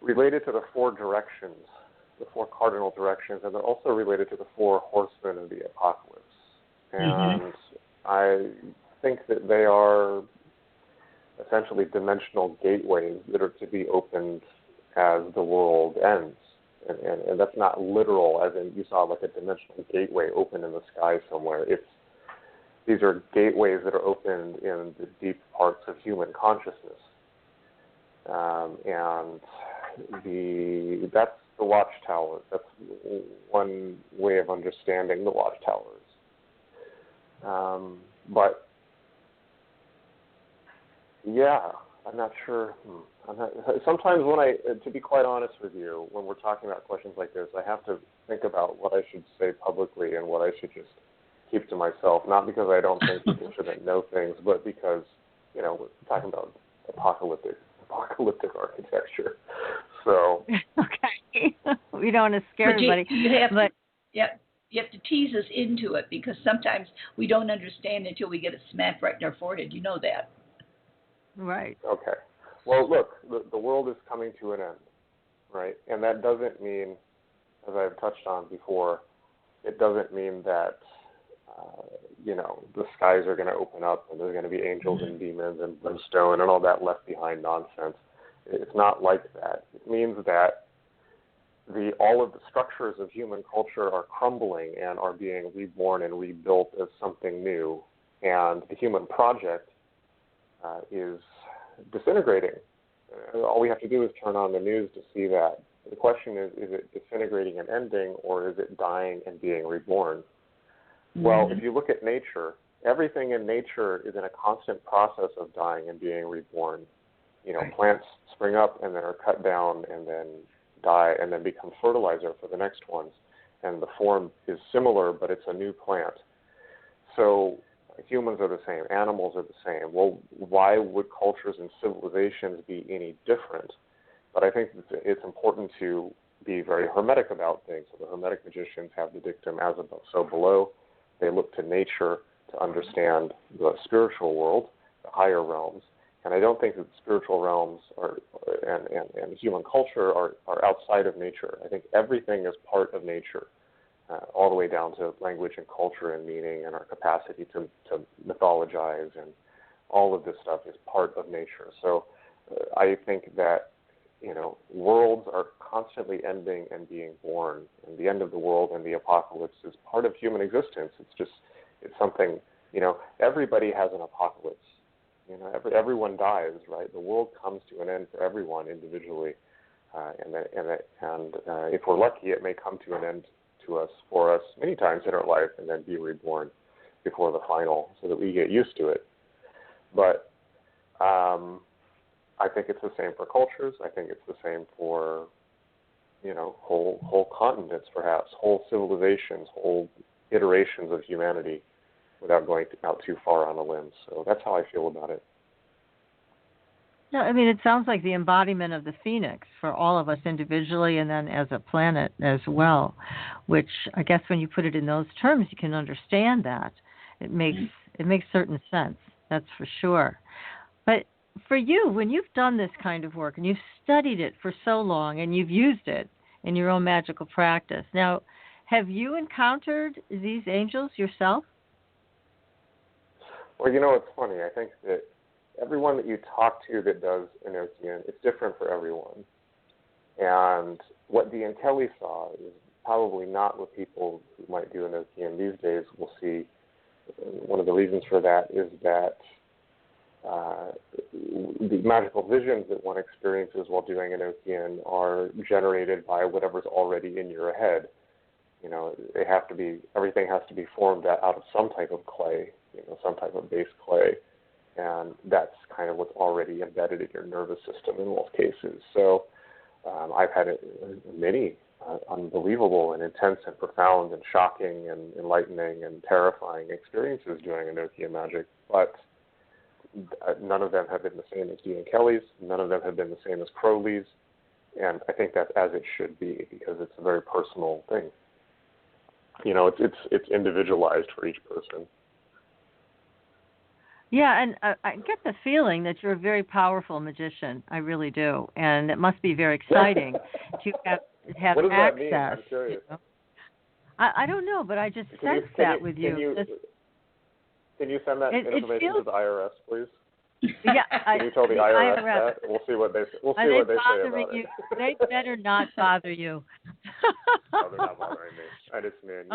related to the four directions, the four cardinal directions, and they're also related to the four horsemen of the apocalypse. And I think that they are essentially dimensional gateways that are to be opened as the world ends. And that's not literal, as in you saw like a dimensional gateway open in the sky somewhere. These are gateways that are opened in the deep parts of human consciousness. And that's the watchtowers. That's one way of understanding the watchtowers. But, yeah, I'm not sure. Sometimes to be quite honest with you, when we're talking about questions like this, I have to think about what I should say publicly and what I should just keep to myself, not because I don't think people shouldn't know things, but because, we're talking about apocalyptic architecture. So okay, we don't want to scare everybody. You have to tease us into it, because sometimes we don't understand until we get it smacked right in our forehead. You know that. Right. Okay. Well, look, the world is coming to an end, right? And that doesn't mean, as I've touched on before, it doesn't mean that the skies are going to open up and there's going to be angels and demons and brimstone and all that left behind nonsense. It's not like that. It means that all of the structures of human culture are crumbling and are being reborn and rebuilt as something new, and the human project is disintegrating. All we have to do is turn on the news to see that. The question is it disintegrating and ending, or is it dying and being reborn? Well, if you look at nature, everything in nature is in a constant process of dying and being reborn. Plants spring up and then are cut down and then die and then become fertilizer for the next ones. And the form is similar, but it's a new plant. So Humans are the same. Animals are the same. Well, why would cultures and civilizations be any different? But I think it's important to be very hermetic about things. So the hermetic magicians have the dictum, as above, so below. They look to nature to understand the spiritual world, the higher realms. And I don't think that the spiritual realms and human culture are outside of nature. I think everything is part of nature, all the way down to language and culture and meaning and our capacity to mythologize, and all of this stuff is part of nature. So I think that, worlds are constantly ending and being born, and the end of the world and the apocalypse is part of human existence. It's something, everybody has an apocalypse. Everyone dies, right? The world comes to an end for everyone individually, and if we're lucky, it may come to an end for us many times in our life, and then be reborn before the final, so that we get used to it. But I think it's the same for cultures. I think it's the same for whole continents, perhaps whole civilizations, whole iterations of humanity, without going out too far on a limb. So that's how I feel about it. No, I mean, it sounds like the embodiment of the phoenix for all of us individually, and then as a planet as well, which I guess when you put it in those terms, you can understand that. It makes certain sense, that's for sure. But for you, when you've done this kind of work and you've studied it for so long and you've used it in your own magical practice, now, have you encountered these angels yourself? Well, it's funny. I think that everyone that you talk to that does Enochian, it's different for everyone. And what Dee and Kelly saw is probably not what people who might do Enochian these days will see. One of the reasons for that is that the magical visions that one experiences while doing Enochian are generated by whatever's already in your head. Everything has to be formed out of some type of clay, some type of base clay. And that's kind of what's already embedded in your nervous system in most cases. So I've had many unbelievable and intense and profound and shocking and enlightening and terrifying experiences doing Enochian magic, but none of them have been the same as Dee and Kelly's. None of them have been the same as Crowley's. And I think that's as it should be, because it's a very personal thing. It's individualized for each person. Yeah, and I get the feeling that you're a very powerful magician. I really do, and it must be very exciting to have what does access. That mean? I'm curious. I don't know, but I just sense that with you. Can you send that information to the IRS, please? Yeah, can you tell the IRS that? We'll see what they say. We'll see what they say about you? it. They better not bother you. No, they're not bothering me. I just mean.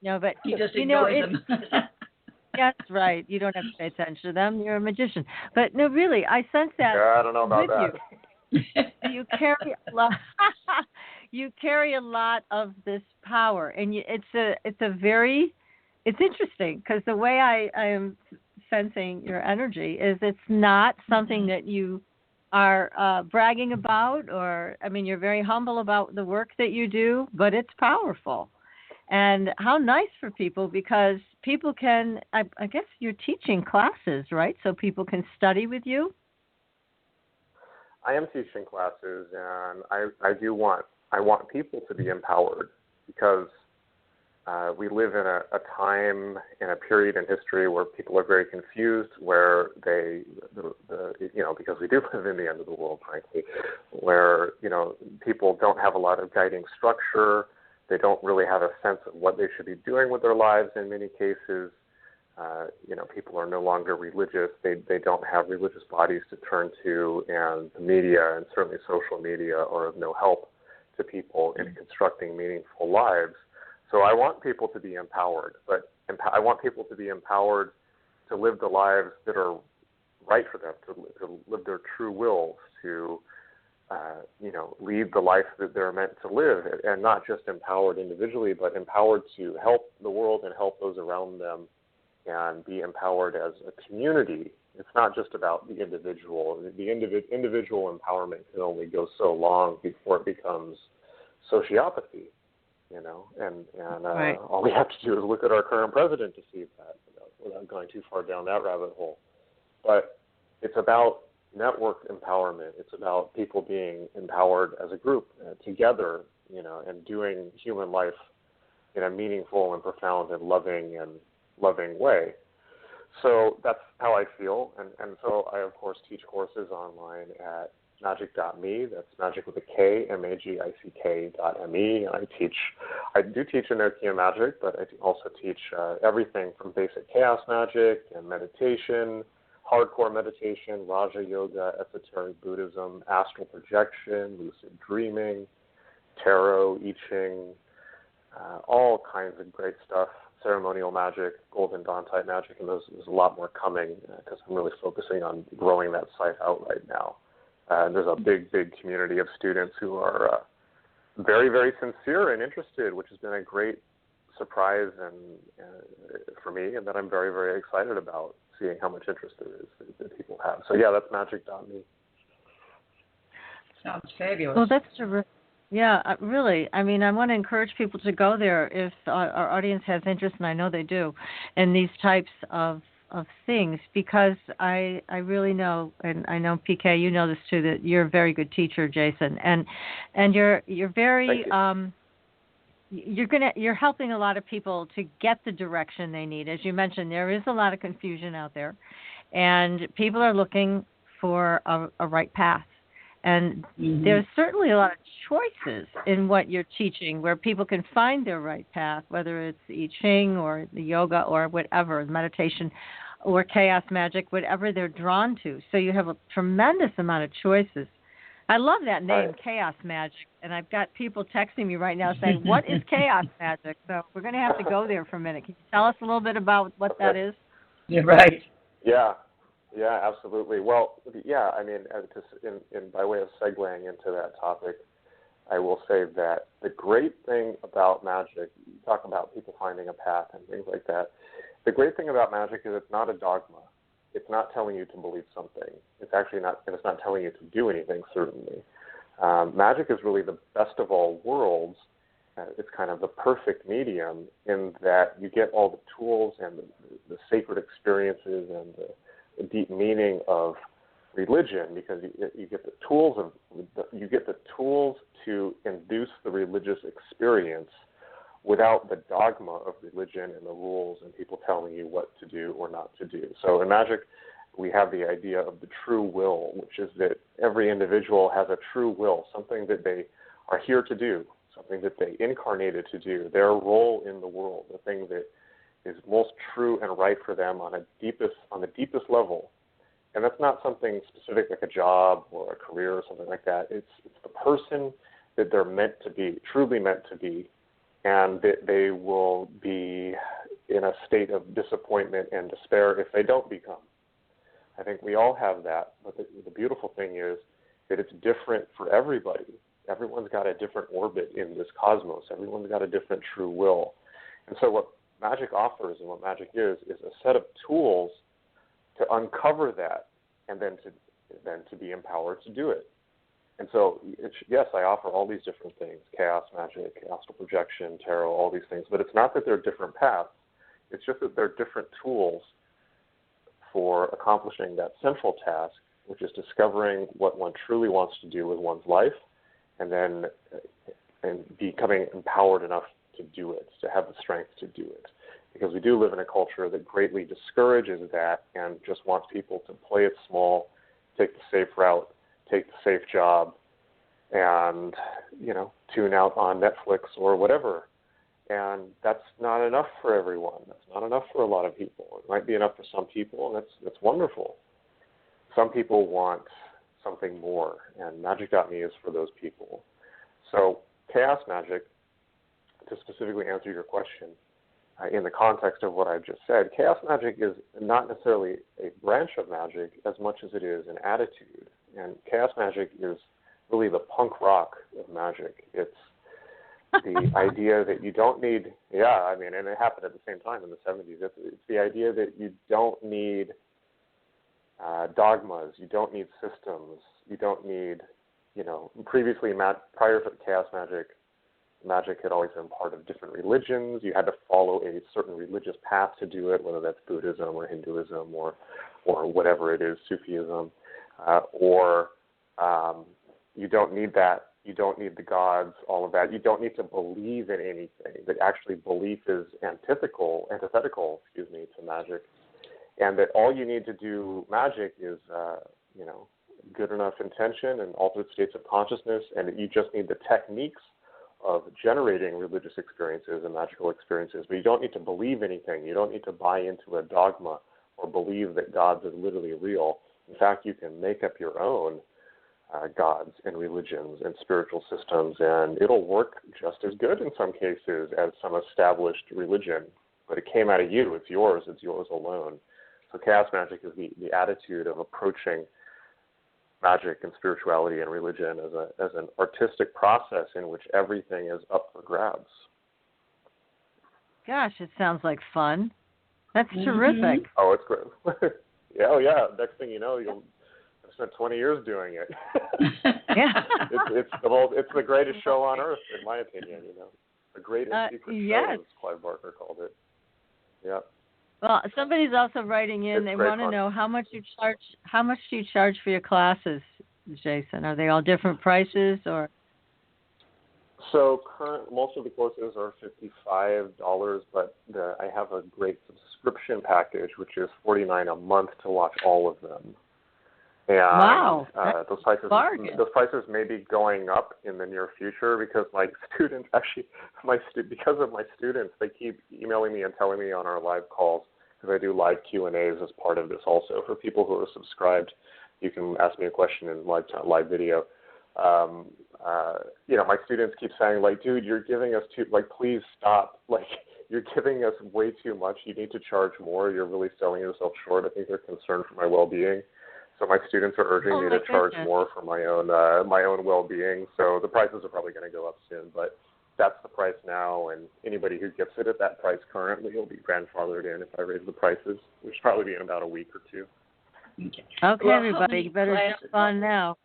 No, but you just ignore them. That's right. You don't have to pay attention to them. You're a magician. But no, really, I sense that. Yeah, I don't know about that. You carry a lot. You carry a lot of this power, and it's interesting, because the way I am sensing your energy is it's not something that you are bragging about, or you're very humble about the work that you do, but it's powerful. And how nice for people, because people can, I guess you're teaching classes, right? So people can study with you? I am teaching classes, and I want people to be empowered, because we live in a time, in a period in history where people are very confused, where because we do live in the end of the world, frankly, where, people don't have a lot of guiding structure. They don't really have a sense of what they should be doing with their lives in many cases. People are no longer religious. They don't have religious bodies to turn to, and the media, and certainly social media, are of no help to people in constructing meaningful lives. So I want people to be empowered, but I want people to be empowered to live the lives that are right for them, to live their true wills, to lead the life that they're meant to live, and not just empowered individually, but empowered to help the world and help those around them, and be empowered as a community. It's not just about the individual. The individual empowerment can only go so long before it becomes sociopathy, and right. All we have to do is look at our current president to see that. without going too far down that rabbit hole. But it's about network empowerment. It's about people being empowered as a group, together, and doing human life in a meaningful and profound and loving way. So that's how I feel, and so I, of course, teach courses online at Magick.me. That's Magick with a K, Magick.me. I do teach Enochian magic, but I also teach everything from basic chaos magic and meditation, hardcore meditation, Raja Yoga, esoteric Buddhism, astral projection, lucid dreaming, tarot, I Ching, all kinds of great stuff, ceremonial magic, Golden Dawn type magic, and there's a lot more coming because I'm really focusing on growing that site out right now. And there's a big community of students who are very, very sincere and interested, which has been a great surprise and for me, and that I'm very, very excited about seeing how much interest there is that people have. So yeah, that's Magick.me. Sounds fabulous. Well, that's terrific. Yeah, really. I mean, I want to encourage people to go there if our audience has interest, and I know they do, in these types of things, because I really know, and I know, PK, you know this too, that you're a very good teacher, Jason, and you're very you're helping a lot of people to get the direction they need. As you mentioned, there is a lot of confusion out there, and people are looking for a right path. And there's certainly a lot of choices in what you're teaching where people can find their right path, whether it's I Ching or the yoga or whatever, meditation or chaos magic, whatever they're drawn to. So you have a tremendous amount of choices. I love that name, Chaos Magic, and I've got people texting me right now saying, what is chaos magic? So we're going to have to go there for a minute. Can you tell us a little bit about what that is? Yeah, right. Yeah, absolutely. Well, yeah, I mean, in by way of segueing into that topic, I will say that the great thing about magic, you talk about people finding a path and things like that, the great thing about magic is it's not a dogma. It's not telling you to believe something. It's actually not, and it's not telling you to do anything, certainly. Magic is really the best of all worlds. It's kind of the perfect medium in that you get all the tools and the sacred experiences and the deep meaning of religion, because you get the tools to induce the religious experience without the dogma of religion and the rules and people telling you what to do or not to do. So in magic, we have the idea of the true will, which is that every individual has a true will, something that they are here to do, something that they incarnated to do, their role in the world, the thing that is most true and right for them on the deepest level. And that's not something specific like a job or a career or something like that. It's the person that they're meant to be, truly meant to be, and that they will be in a state of disappointment and despair if they don't become. I think we all have that, but the beautiful thing is that it's different for everybody. Everyone's got a different orbit in this cosmos. Everyone's got a different true will. And so what magic offers and what magic is a set of tools to uncover that and then to be empowered to do it. And so, yes, I offer all these different things, chaos magic, astral projection, tarot, all these things, but it's not that they're different paths. It's just that they're different tools for accomplishing that central task, which is discovering what one truly wants to do with one's life and then becoming empowered enough to do it, to have the strength to do it. Because we do live in a culture that greatly discourages that and just wants people to play it small, take the safe route, take the safe job, and, tune out on Netflix or whatever. And that's not enough for everyone. That's not enough for a lot of people. It might be enough for some people, and that's wonderful. Some people want something more, and Magick.me is for those people. So chaos magic, to specifically answer your question, in the context of what I've just said, chaos magic is not necessarily a branch of magic as much as it is an attitude. And chaos magic is really the punk rock of magic. It's the idea that you don't need, and it happened at the same time in the 70s. It's the idea that you don't need dogmas, you don't need systems, you don't need, prior to chaos magic, magic had always been part of different religions. You had to follow a certain religious path to do it, whether that's Buddhism or Hinduism or whatever it is, Sufism, or you don't need that. You don't need the gods, all of that. You don't need to believe in anything. That actually belief is antithetical, to magic, and that all you need to do magic is, good enough intention and altered states of consciousness, and that you just need the techniques of generating religious experiences and magical experiences. But you don't need to believe anything. You don't need to buy into a dogma or believe that gods are literally real. In fact, you can make up your own gods and religions and spiritual systems, and it'll work just as good in some cases as some established religion. But it came out of you. It's yours alone. So chaos magic is the attitude of approaching magic and spirituality and religion as an artistic process in which everything is up for grabs. Gosh, it sounds like fun. That's terrific. Oh, it's great. Yeah. Next thing you know, you'll spent 20 years doing it. Yeah. It's the greatest show on earth, in my opinion. The greatest secret show, as Clive Barker called it. Yeah. Well, somebody's also writing in. They want to know how much you charge. How much do you charge for your classes, Jason? Are they all different prices, or? So most of the courses are $55, but I have a great subscription package, which is $49 a month to watch all of them. And wow, those prices may be going up in the near future because my students because of my students, they keep emailing me and telling me on our live calls, because I do live Q&As as part of this also. For people who are subscribed, you can ask me a question in live video. My students keep saying, dude, you're giving us please stop. You're giving us way too much. You need to charge more. You're really selling yourself short. I think they're concerned for my well-being. So my students are urging me to charge more for my own well-being. So the prices are probably going to go up soon, but that's the price now, and anybody who gets it at that price currently will be grandfathered in if I raise the prices, which will probably be in about a week or two. Okay, everybody, you better jump on now.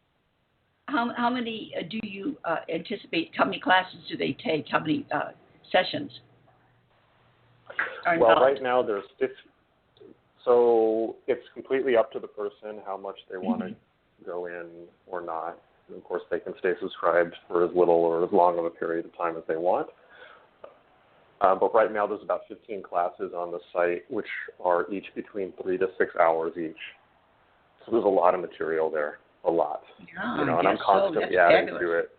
How many do you anticipate? How many classes do they take? How many sessions are involved? Well, right now there's 50. So it's completely up to the person how much they want to go in or not. And of course, they can stay subscribed for as little or as long of a period of time as they want. But right now, there's about 15 classes on the site, which are each between 3 to 6 hours each. So there's a lot of material there, a lot. Yeah, and I'm constantly adding to it.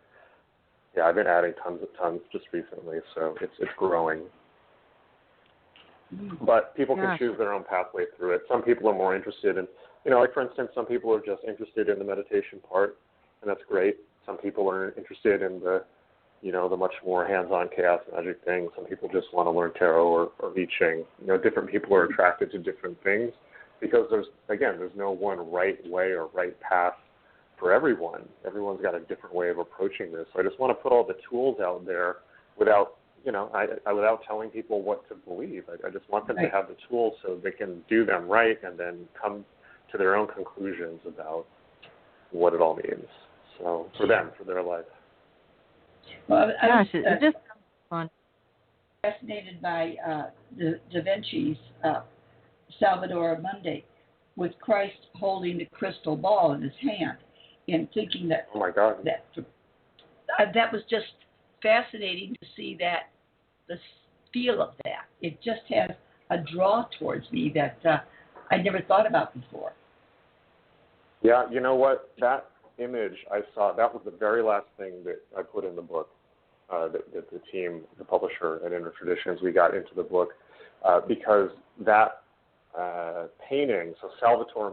Yeah, I've been adding tons just recently, so it's growing. But people can choose their own pathway through it. Some people are more interested in, for instance, some people are just interested in the meditation part, and that's great. Some people are interested in the much more hands-on chaos magic thing. Some people just want to learn tarot or I Ching. Different people are attracted to different things because there's no one right way or right path for everyone. Everyone's got a different way of approaching this. So I just want to put all the tools out there without telling people what to believe. I just want them to have the tools so they can do them right and then come to their own conclusions about what it all means. So for them, for their life. Well, I was just fascinated by Da Vinci's Salvator Mundi with Christ holding the crystal ball in his hand and thinking that, oh my God, that was just fascinating to see that, the feel of that. It just has a draw towards me that I never thought about before. Yeah, you know what? That image I saw, that was the very last thing that I put in the book, that the team, the publisher at Inner Traditions, we got into the book, because that painting, so Salvator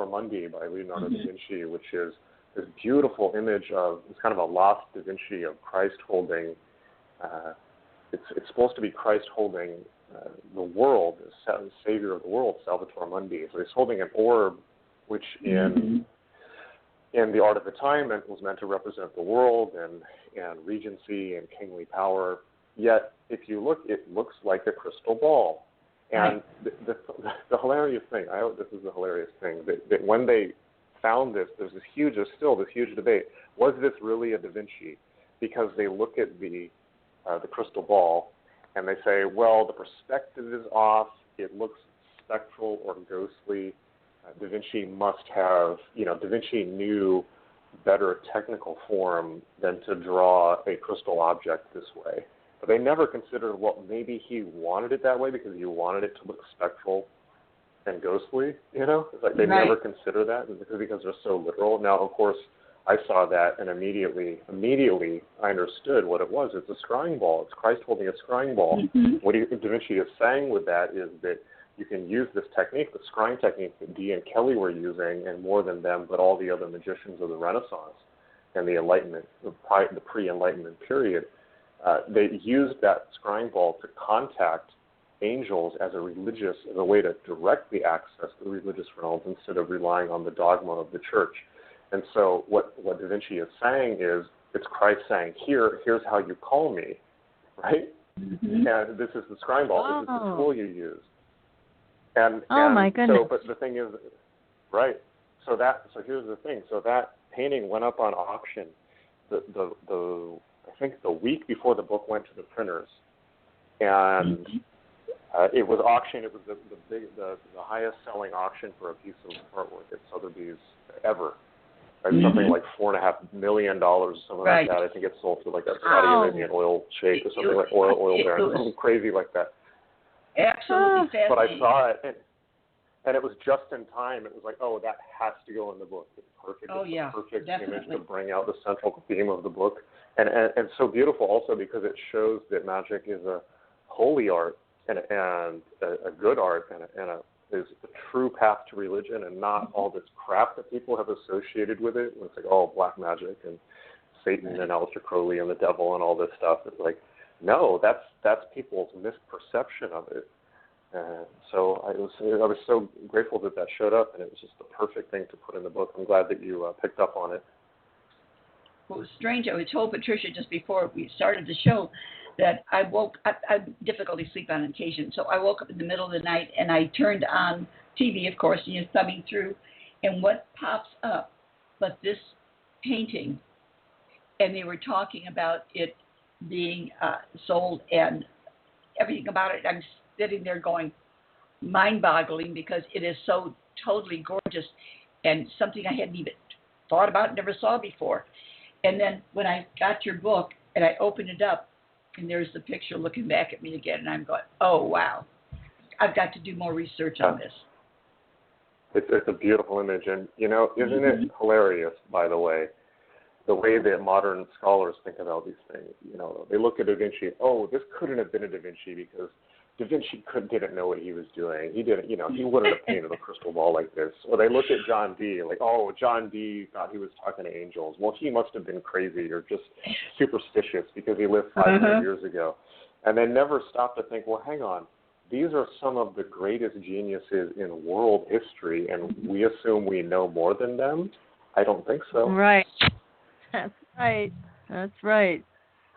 Mundi by Leonardo da Vinci, which is this beautiful image of, it's kind of a lost Da Vinci of Christ holding, it's supposed to be Christ holding the world, the Savior of the world, Salvator Mundi. So he's holding an orb, which in the art of the time was meant to represent the world and regency and kingly power. Yet, if you look, it looks like a crystal ball. And the hilarious thing, this is the hilarious thing, that when they found this, there's still this huge debate. Was this really a Da Vinci? Because they look at the the crystal ball, and they say, well, the perspective is off, it looks spectral or ghostly. Da Vinci must have, Da Vinci knew better technical form than to draw a crystal object this way. But they never considered, well, maybe he wanted it that way because he wanted it to look spectral and ghostly, It's like they never consider that because they're so literal. Now, of course, I saw that and immediately I understood what it was. It's a scrying ball. It's Christ holding a scrying ball. Mm-hmm. What Da Vinci is saying with that is that you can use this technique, the scrying technique that Dee and Kelly were using, and more than them, but all the other magicians of the Renaissance and the Enlightenment, the pre-Enlightenment period. They used that scrying ball to contact angels as a way to directly access the religious realms instead of relying on the dogma of the church. And so what Da Vinci is saying is, it's Christ saying, here's how you call me, right? Mm-hmm. And this is the scrying ball. This is the tool you use. And my goodness. So, but the thing is, right? So here's the thing. So that painting went up on auction. I think the week before the book went to the printers, and it was auctioned. It was the highest selling auction for a piece of artwork at Sotheby's ever. Right? Mm-hmm. Something like $4.5 million, or something like that. I think it sold to like a Saudi Arabian oil sheikh or something like oil baron, something crazy like that. Absolutely fascinating. But I saw it, and it was just in time. It was like, oh, that has to go in the book. It's perfect. Oh, it's the perfect definitely. image to bring out the central theme of the book. And so beautiful also because it shows that magic is a holy art and a good art and is a true path to religion and not all this crap that people have associated with it. It's like, oh, black magic and Satan and Aleister Crowley and the devil and all this stuff. It's like, no, that's people's misperception of it. And so I was so grateful that showed up, and it was just the perfect thing to put in the book. I'm glad that you picked up on it. Well, it was strange. I told Patricia just before we started the show that I difficulty sleep on occasion. So I woke up in the middle of the night, and I turned on TV, of course, and you're thumbing through, and what pops up but this painting, and they were talking about it being sold and everything about it. I'm sitting there going mind-boggling because it is so totally gorgeous and something I hadn't even thought about, never saw before. And then when I got your book and I opened it up and there's the picture looking back at me again, and I'm going, oh, wow, I've got to do more research on this. It's a beautiful image. And, isn't it hilarious, by the way that modern scholars think about these things? They look at Da Vinci, oh, this couldn't have been a Da Vinci because Da Vinci didn't know what he was doing. He didn't, he wouldn't have painted a crystal ball like this. Or they look at John Dee, like, oh, John Dee thought he was talking to angels. Well, he must have been crazy or just superstitious because he lived 500 years ago. And they never stop to think, well, hang on. These are some of the greatest geniuses in world history, and we assume we know more than them? I don't think so. Right. That's right.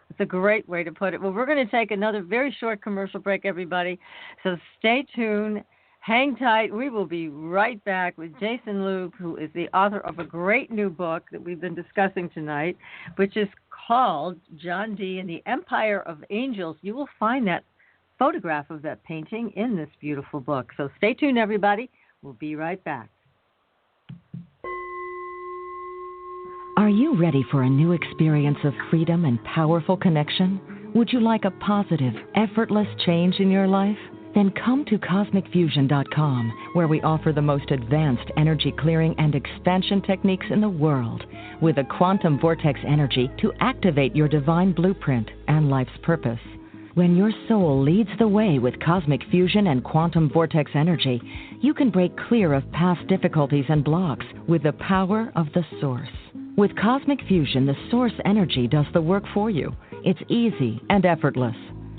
It's a great way to put it. Well, we're going to take another very short commercial break, everybody. So stay tuned. Hang tight. We will be right back with Jason Louv, who is the author of a great new book that we've been discussing tonight, which is called John Dee and the Empire of Angels. You will find that photograph of that painting in this beautiful book. So stay tuned, everybody. We'll be right back. Are you ready for a new experience of freedom and powerful connection? Would you like a positive, effortless change in your life? Then come to CosmicFusion.com, where we offer the most advanced energy clearing and expansion techniques in the world, with a quantum vortex energy to activate your divine blueprint and life's purpose. When your soul leads the way with cosmic fusion and quantum vortex energy, you can break clear of past difficulties and blocks with the power of the source. With Cosmic Fusion, the source energy does the work for you. It's easy and effortless.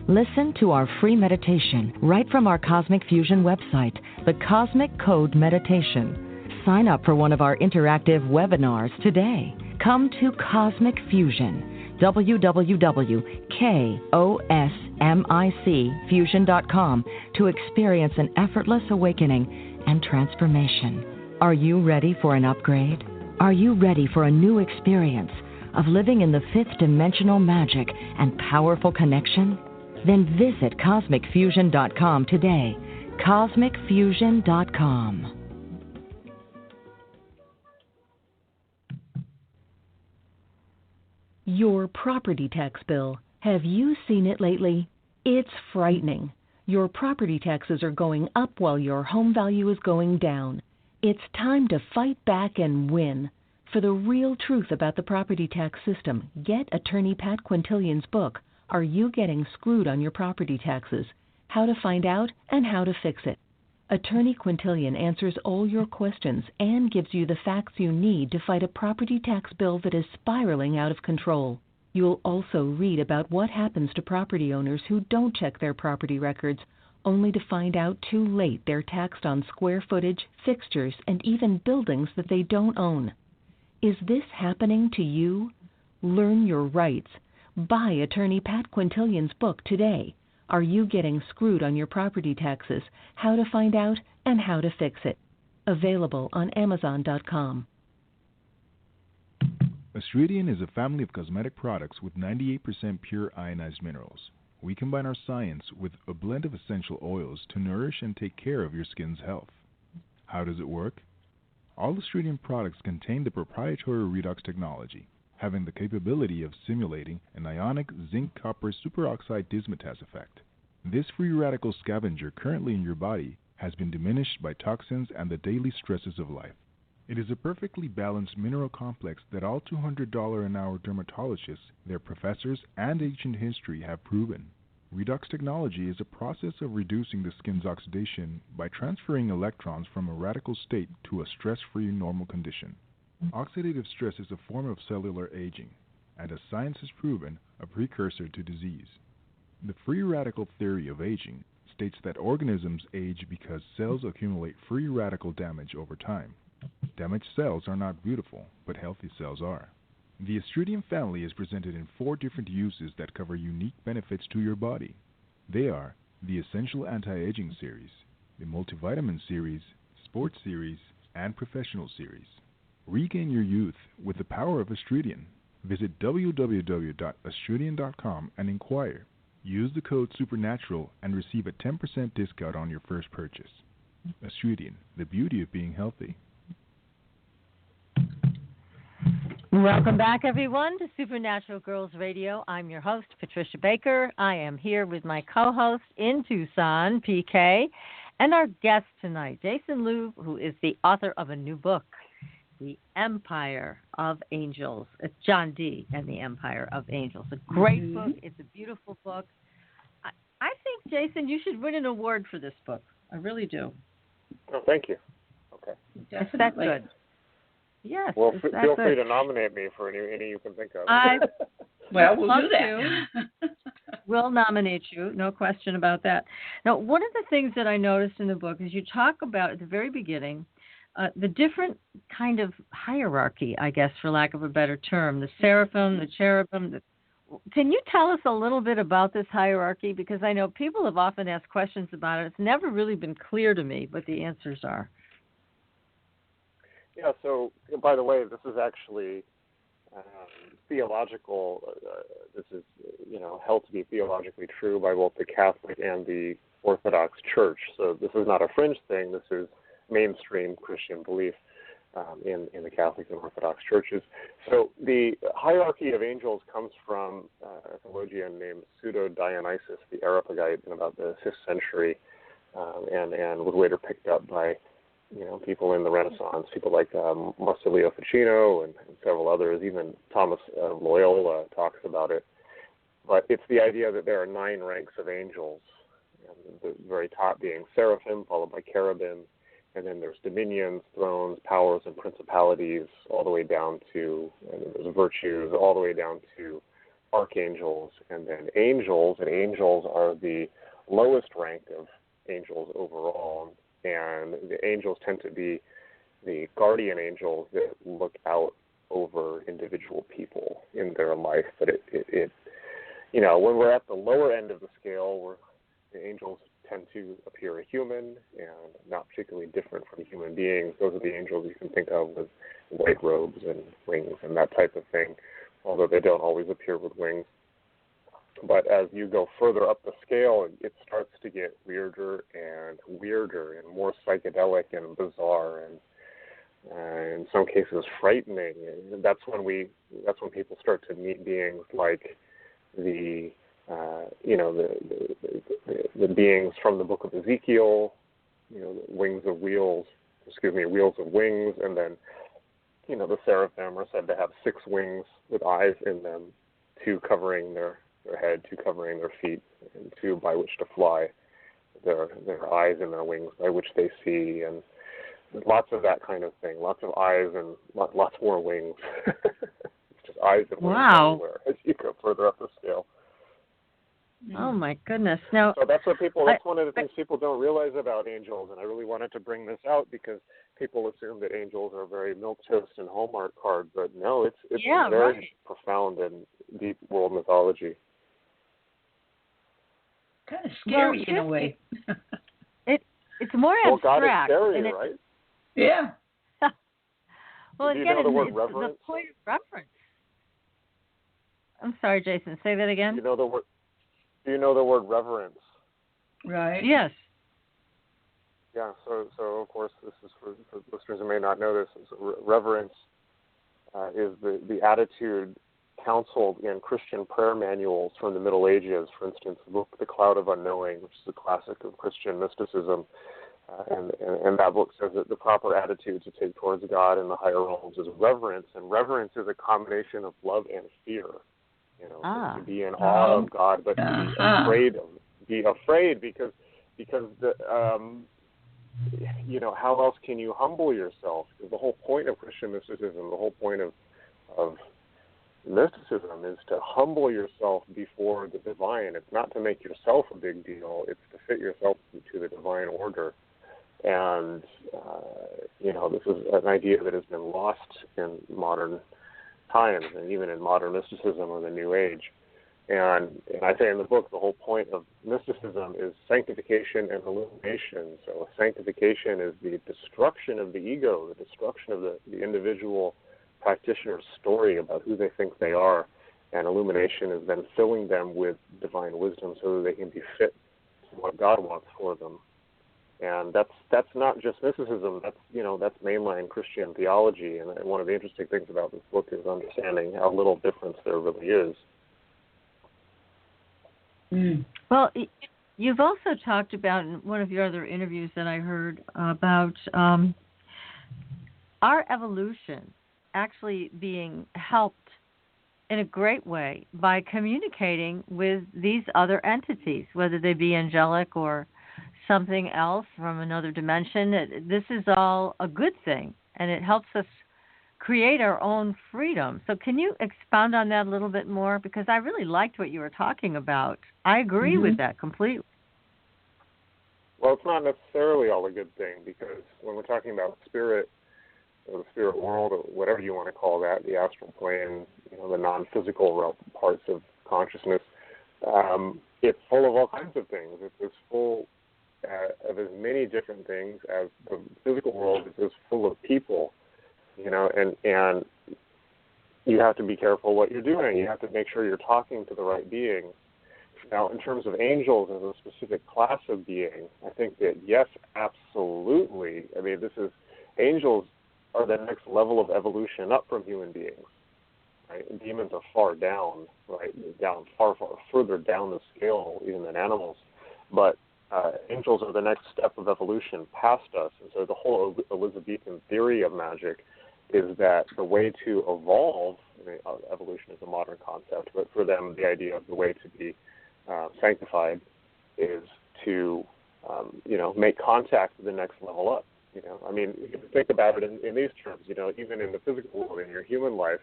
Listen to our free meditation right from our Cosmic Fusion website, the Cosmic Code Meditation. Sign up for one of our interactive webinars today. Come to Cosmic Fusion, www.kosmicfusion.com, to experience an effortless awakening and transformation. Are you ready for an upgrade? Are you ready for a new experience? of living in the fifth dimensional magic and powerful connection? Then visit CosmicFusion.com today. CosmicFusion.com. Your property tax bill. Have you seen it lately? It's frightening. Your property taxes are going up while your home value is going down. It's time to fight back and win. For the real truth about the property tax system, get attorney Pat Quintilian's book, Are You Getting Screwed on Your Property Taxes? How to Find Out and How to Fix It. Attorney Quintilian answers all your questions and gives you the facts you need to fight a property tax bill that is spiraling out of control. You'll also read about what happens to property owners who don't check their property records, only to find out too late they're taxed on square footage, fixtures, and even buildings that they don't own. Is this happening to you? Learn your rights. Buy attorney Pat Quintilian's book today. Are You Getting Screwed on Your Property Taxes? How to Find Out and How to Fix It. Available on Amazon.com. Asteridian is a family of cosmetic products with 98% pure ionized minerals. We combine our science with a blend of essential oils to nourish and take care of your skin's health. How does it work? All Asteridian products contain the proprietary redox technology, having the capability of simulating an ionic zinc-copper superoxide dismutase effect. This free radical scavenger currently in your body has been diminished by toxins and the daily stresses of life. It is a perfectly balanced mineral complex that all $200 an hour dermatologists, their professors, and ancient history have proven. Redox technology is a process of reducing the skin's oxidation by transferring electrons from a radical state to a stress-free normal condition. Oxidative stress is a form of cellular aging, and as science has proven, a precursor to disease. The free radical theory of aging states that organisms age because cells accumulate free radical damage over time. Damaged cells are not beautiful, but healthy cells are. The Asteridian family is presented in 4 different uses that cover unique benefits to your body. They are the Essential Anti-Aging Series, the Multivitamin Series, Sports Series, and Professional Series. Regain your youth with the power of Asteridian. Visit www.asteridian.com and inquire. Use the code SUPERNATURAL and receive a 10% discount on your first purchase. Asteridian, the beauty of being healthy. Welcome back, everyone, to Supernatural Girlz Radio. I'm your host, Patricia Baker. I am here with my co-host in Tucson, PK, and our guest tonight, Jason Louv, who is the author of a new book, The Empire of Angels. It's John Dee and The Empire of Angels. A great book. It's a beautiful book. I think, Jason, you should win an award for this book. I really do. Oh, thank you. Okay. Is that good? Yes. Well, feel free to nominate me for any you can think of. Well, we'll do that. We'll nominate you, no question about that. Now, one of the things that I noticed in the book is you talk about at the very beginning the different kind of hierarchy, I guess, for lack of a better term, the seraphim, the cherubim. Can you tell us a little bit about this hierarchy? Because I know people have often asked questions about it. It's never really been clear to me what the answers are. Yeah, so, by the way, this is actually theological. This is, held to be theologically true by both the Catholic and the Orthodox Church. So this is not a fringe thing. This is mainstream Christian belief in the Catholic and Orthodox churches. So the hierarchy of angels comes from a theologian named Pseudo-Dionysius the Areopagite in about the 5th century and was later picked up by people in the Renaissance, people like Marsilio Ficino and several others. Even Thomas of Loyola talks about it. But it's the idea that there are 9 ranks of angels, and the very top being seraphim, followed by cherubim, and then there's dominions, thrones, powers, and principalities, all the way down to, and then there's virtues, all the way down to archangels, and then angels. And angels are the lowest rank of angels overall. And the angels tend to be the guardian angels that look out over individual people in their life. But it when we're at the lower end of the scale, where the angels tend to appear human and not particularly different from human beings. Those are the angels you can think of with white robes and wings and that type of thing. although they don't always appear with wings. But as you go further up the scale, it starts to get weirder and more psychedelic and bizarre, and in some cases frightening. And that's when people start to meet beings like the beings from the book of Ezekiel, wheels of wings, and then the seraphim are said to have 6 wings with eyes in them, 2 covering their head, 2 covering their feet, and 2 by which to fly, their eyes and their wings by which they see, and lots of that kind of thing. Lots of eyes and lots more wings. It's just eyes and wings everywhere as you go further up the scale. Oh my goodness! Now, so that's what that's one of the things people don't realize about angels, and I really wanted to bring this out because people assume that angels are very milquetoast and Hallmark card, but no, it's very profound and deep world mythology. Kind of scary in a way. It's more abstract. Well, God is scary, right? Yeah. Well, Do you again, know the word it's reverence? the point of reference. I'm sorry, Jason. Say that again. Do you know the word reverence? Right. Yes. Yeah. So of course, this is for listeners who may not know this. Reverence is the attitude counseled in Christian prayer manuals from the Middle Ages. For instance, the book *The Cloud of Unknowing*, which is a classic of Christian mysticism. And that book says that the proper attitude to take towards God and the higher realms is reverence, and reverence is a combination of love and fear. To be in awe of God, but to be afraid because the how else can you humble yourself? Because the whole point of Christian mysticism, the whole point of mysticism is to humble yourself before the divine. It's not to make yourself a big deal. It's to fit yourself to the divine order. And, this is an idea that has been lost in modern times and even in modern mysticism or the New Age. And I say in the book, the whole point of mysticism is sanctification and illumination. So sanctification is the destruction of the ego, the destruction of the individual practitioner's story about who they think they are. And illumination is then filling them with divine wisdom so that they can be fit to what God wants for them. And that's not just mysticism. That's mainline Christian theology. And one of the interesting things about this book is understanding how little difference there really is. Well, you've also talked about in one of your other interviews that I heard about our evolution actually being helped in a great way by communicating with these other entities, whether they be angelic or something else from another dimension. This is all a good thing, and it helps us create our own freedom. So can you expound on that a little bit more? Because I really liked what you were talking about. I agree with that completely. Well, it's not necessarily all a good thing, because when we're talking about spirit, or the spirit world, or whatever you want to call that, the astral plane, the non-physical realm, parts of consciousness, it's full of all kinds of things. It's full of as many different things as the physical world is full of people, and you have to be careful what you're doing. You have to make sure you're talking to the right beings. Now, in terms of angels as a specific class of being, I think that yes, absolutely. I mean, angels are the next level of evolution up from human beings. Right? And demons are far down, right? Down far further down the scale even than animals. But angels are the next step of evolution past us. And so the whole Elizabethan theory of magic is that the way to evolve, evolution is a modern concept, but for them the idea of the way to be sanctified is to, make contact with the next level up. I mean, you can think about it in these terms, even in the physical world, in your human life,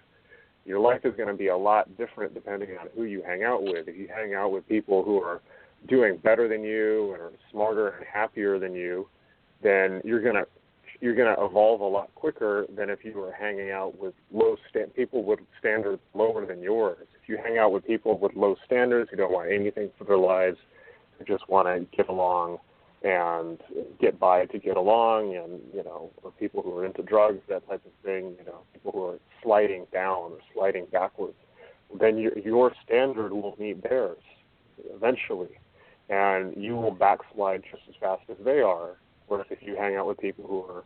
your life is going to be a lot different depending on who you hang out with. If you hang out with people who are doing better than you and are smarter and happier than you, then you're gonna evolve a lot quicker than if you were hanging out with people with standards lower than yours. If you hang out with people with low standards who don't want anything for their lives, who just want to get along and get by to get along, and or people who are into drugs, that type of thing, people who are sliding down or sliding backwards, then your standard will meet theirs eventually, and you will backslide just as fast as they are. Whereas if you hang out with people who are,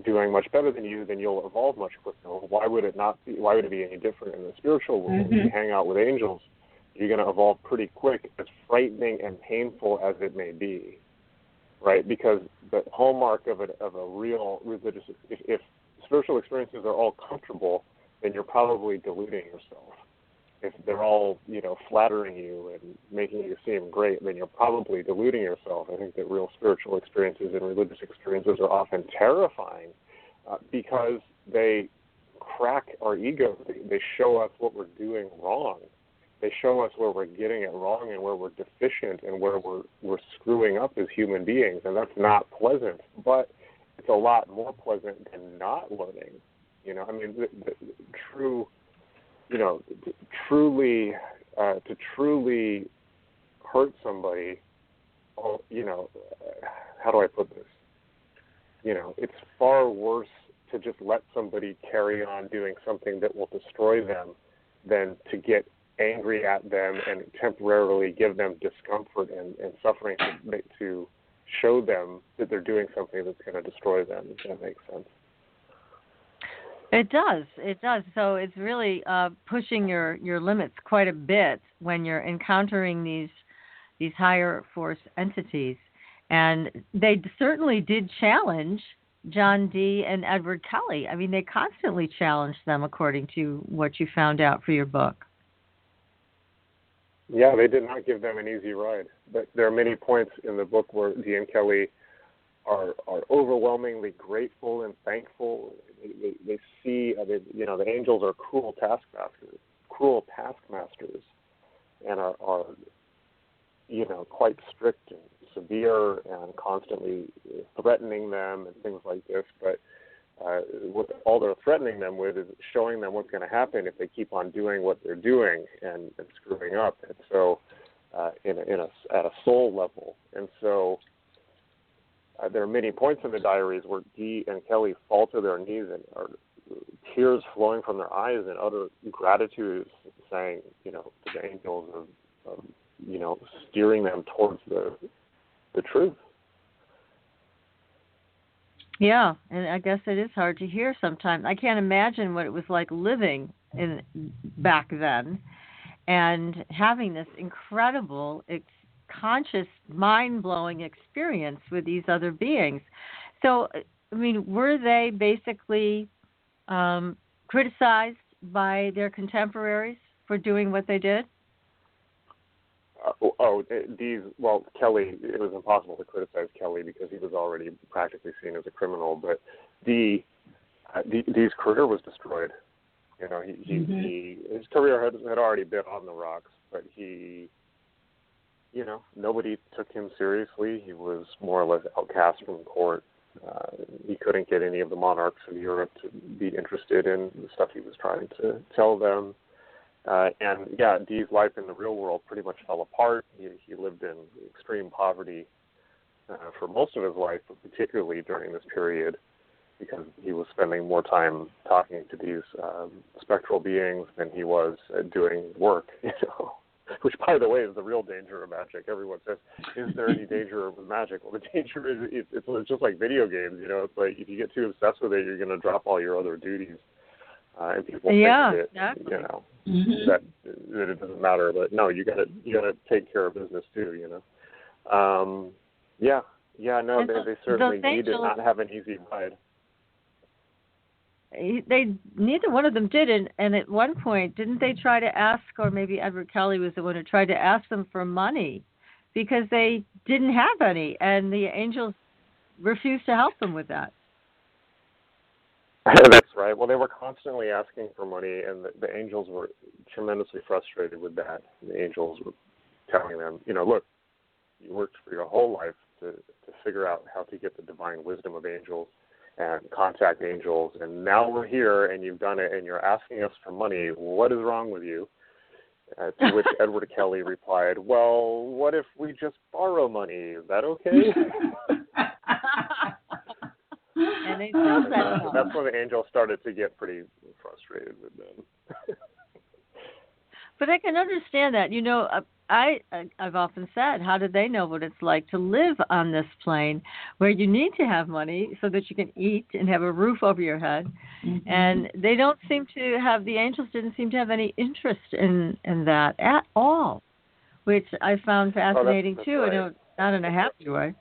doing much better than you, then you'll evolve much quicker. Why would it not be? Why would it be any different in the spiritual world? If you hang out with angels, you're going to evolve pretty quick, as frightening and painful as it may be, right? Because the hallmark of a real religious, if spiritual experiences are all comfortable, then you're probably deluding yourself. If they're all, flattering you and making you seem great, then you're probably deluding yourself. I think that real spiritual experiences and religious experiences are often terrifying because they crack our egos. They show us what we're doing wrong. They show us where we're getting it wrong and where we're deficient and where we're screwing up as human beings, and that's not pleasant. But it's a lot more pleasant than not learning. The true. To truly hurt somebody, how do I put this? It's far worse to just let somebody carry on doing something that will destroy them than to get angry at them and temporarily give them discomfort and suffering to show them that they're doing something that's going to destroy them, if that makes sense. It does. So it's really pushing your limits quite a bit when you're encountering these higher force entities. And they certainly did challenge John Dee and Edward Kelly. I mean, they constantly challenged them, according to what you found out for your book. Yeah, they did not give them an easy ride. But there are many points in the book where Dee and Kelly are overwhelmingly grateful and thankful. They see, the angels are cruel taskmasters, and are quite strict and severe and constantly threatening them and things like this. But what all they're threatening them with is showing them what's going to happen if they keep on doing what they're doing and screwing up. And so, at a soul level, and so. There are many points in the diaries where Dee and Kelly fall to their knees and are tears flowing from their eyes in utter gratitude, saying, to the angels of steering them towards the truth. Yeah, and I guess it is hard to hear sometimes. I can't imagine what it was like living back then and having this incredible conscious, mind-blowing experience with these other beings. So, I mean, were they basically criticized by their contemporaries for doing what they did? Kelly, it was impossible to criticize Kelly because he was already practically seen as a criminal, but Dee's career was destroyed. His career had already been on the rocks, but nobody took him seriously. He was more or less outcast from court. He couldn't get any of the monarchs of Europe to be interested in the stuff he was trying to tell them. Dee's life in the real world pretty much fell apart. He lived in extreme poverty for most of his life, but particularly during this period, because he was spending more time talking to these spectral beings than he was doing work, Which, by the way, is the real danger of magic. Everyone says, is there any danger with magic? Well, the danger is it's just like video games, It's like if you get too obsessed with it, you're going to drop all your other duties. And people think that, exactly. that it doesn't matter. But no, you got to take care of business too, They certainly did not have an easy ride. Neither one of them did, and at one point, didn't they try to ask, or maybe Edward Kelly was the one who tried to ask them for money because they didn't have any, and the angels refused to help them with that. That's right. Well, they were constantly asking for money, and the angels were tremendously frustrated with that. The angels were telling them, look, you worked for your whole life to figure out how to get the divine wisdom of angels and contact angels, and now we're here, and you've done it, and you're asking us for money. What is wrong with you? To which Edward Kelly replied, well, what if we just borrow money? Is that okay? And they still said no. That's when the angels started to get pretty frustrated with them. But I can understand that. I've often said, how do they know what it's like to live on this plane where you need to have money so that you can eat and have a roof over your head? Mm-hmm. And they don't seem to have, the angels didn't seem to have any interest in that at all, which I found fascinating that's too. Right. Not in a happy way.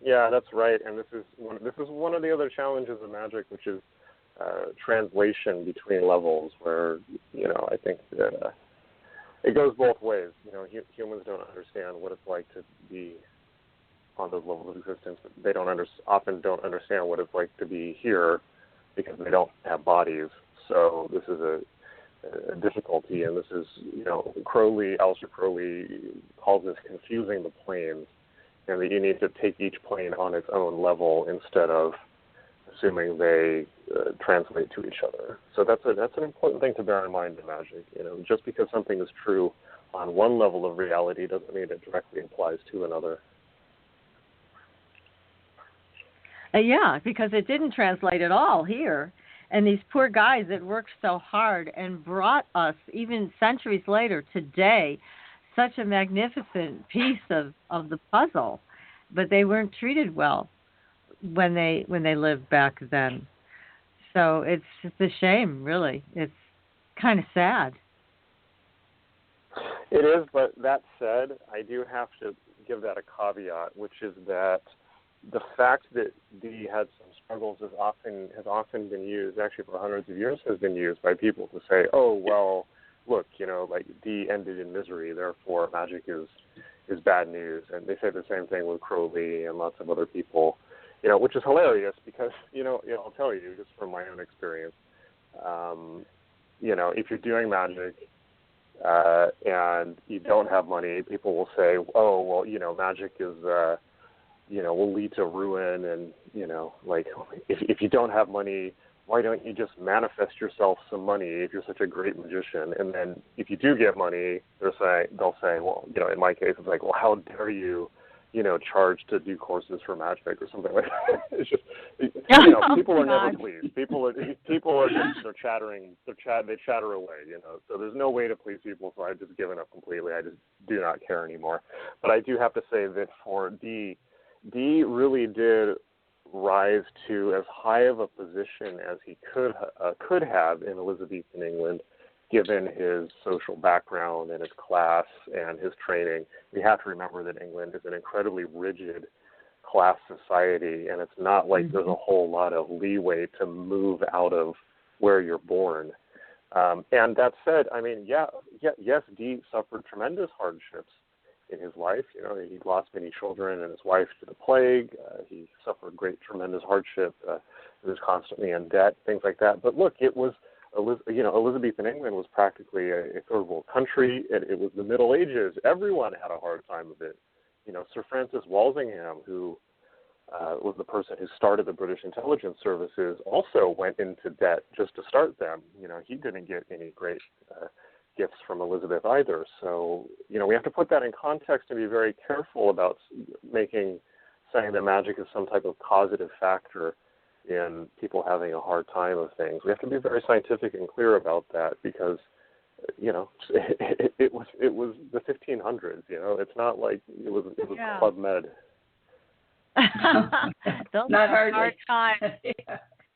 Yeah, that's right. And this is one of the other challenges of magic, which is translation between levels, where I think that it goes both ways. Humans don't understand what it's like to be on those levels of existence. But they often don't understand what it's like to be here because they don't have bodies. So this is a difficulty, and this is Aleister Crowley calls this confusing the planes, and that you need to take each plane on its own level instead of assuming they translate to each other. So that's an important thing to bear in mind in magic. Just because something is true on one level of reality doesn't mean it directly applies to another. Yeah, because it didn't translate at all here. And these poor guys that worked so hard and brought us, even centuries later, today, such a magnificent piece of the puzzle, but they weren't treated well when they lived back then. So it's just a shame, really. It's kind of sad. It is, but that said, I do have to give that a caveat, which is that the fact that Dee had some struggles has often been used, actually for hundreds of years, has been used by people to say, oh, well, look, like Dee ended in misery, therefore magic is bad news. And they say the same thing with Crowley and lots of other people, which is hilarious because, I'll tell you just from my own experience, if you're doing magic and you don't have money, people will say, oh, well, magic is, will lead to ruin. And, if you don't have money, why don't you just manifest yourself some money if you're such a great magician? And then if you do get money, they'll say, well, in my case, it's like, well, how dare you, charge to do courses for magic or something like that. It's just, people are never pleased. People are just, they chatter away, So there's no way to please people, so I've just given up completely. I just do not care anymore. But I do have to say that for Dee really did rise to as high of a position as he could have in Elizabethan England, given his social background and his class and his training. We have to remember that England is an incredibly rigid class society, and it's not like there's a whole lot of leeway to move out of where you're born. And that said, yes, Dee suffered tremendous hardships in his life. He lost many children and his wife to the plague. He suffered tremendous hardship. He was constantly in debt, things like that. But look, it was, Elizabethan England was practically a third world country. It was the Middle Ages. Everyone had a hard time of it. Sir Francis Walsingham, who was the person who started the British intelligence services, also went into debt just to start them. He didn't get any great gifts from Elizabeth either. So, we have to put that in context and be very careful about saying that magic is some type of causative factor in people having a hard time of things. We have to be very scientific and clear about that because, it was the 1500s, it's not like it was Club Med. Those not hard times.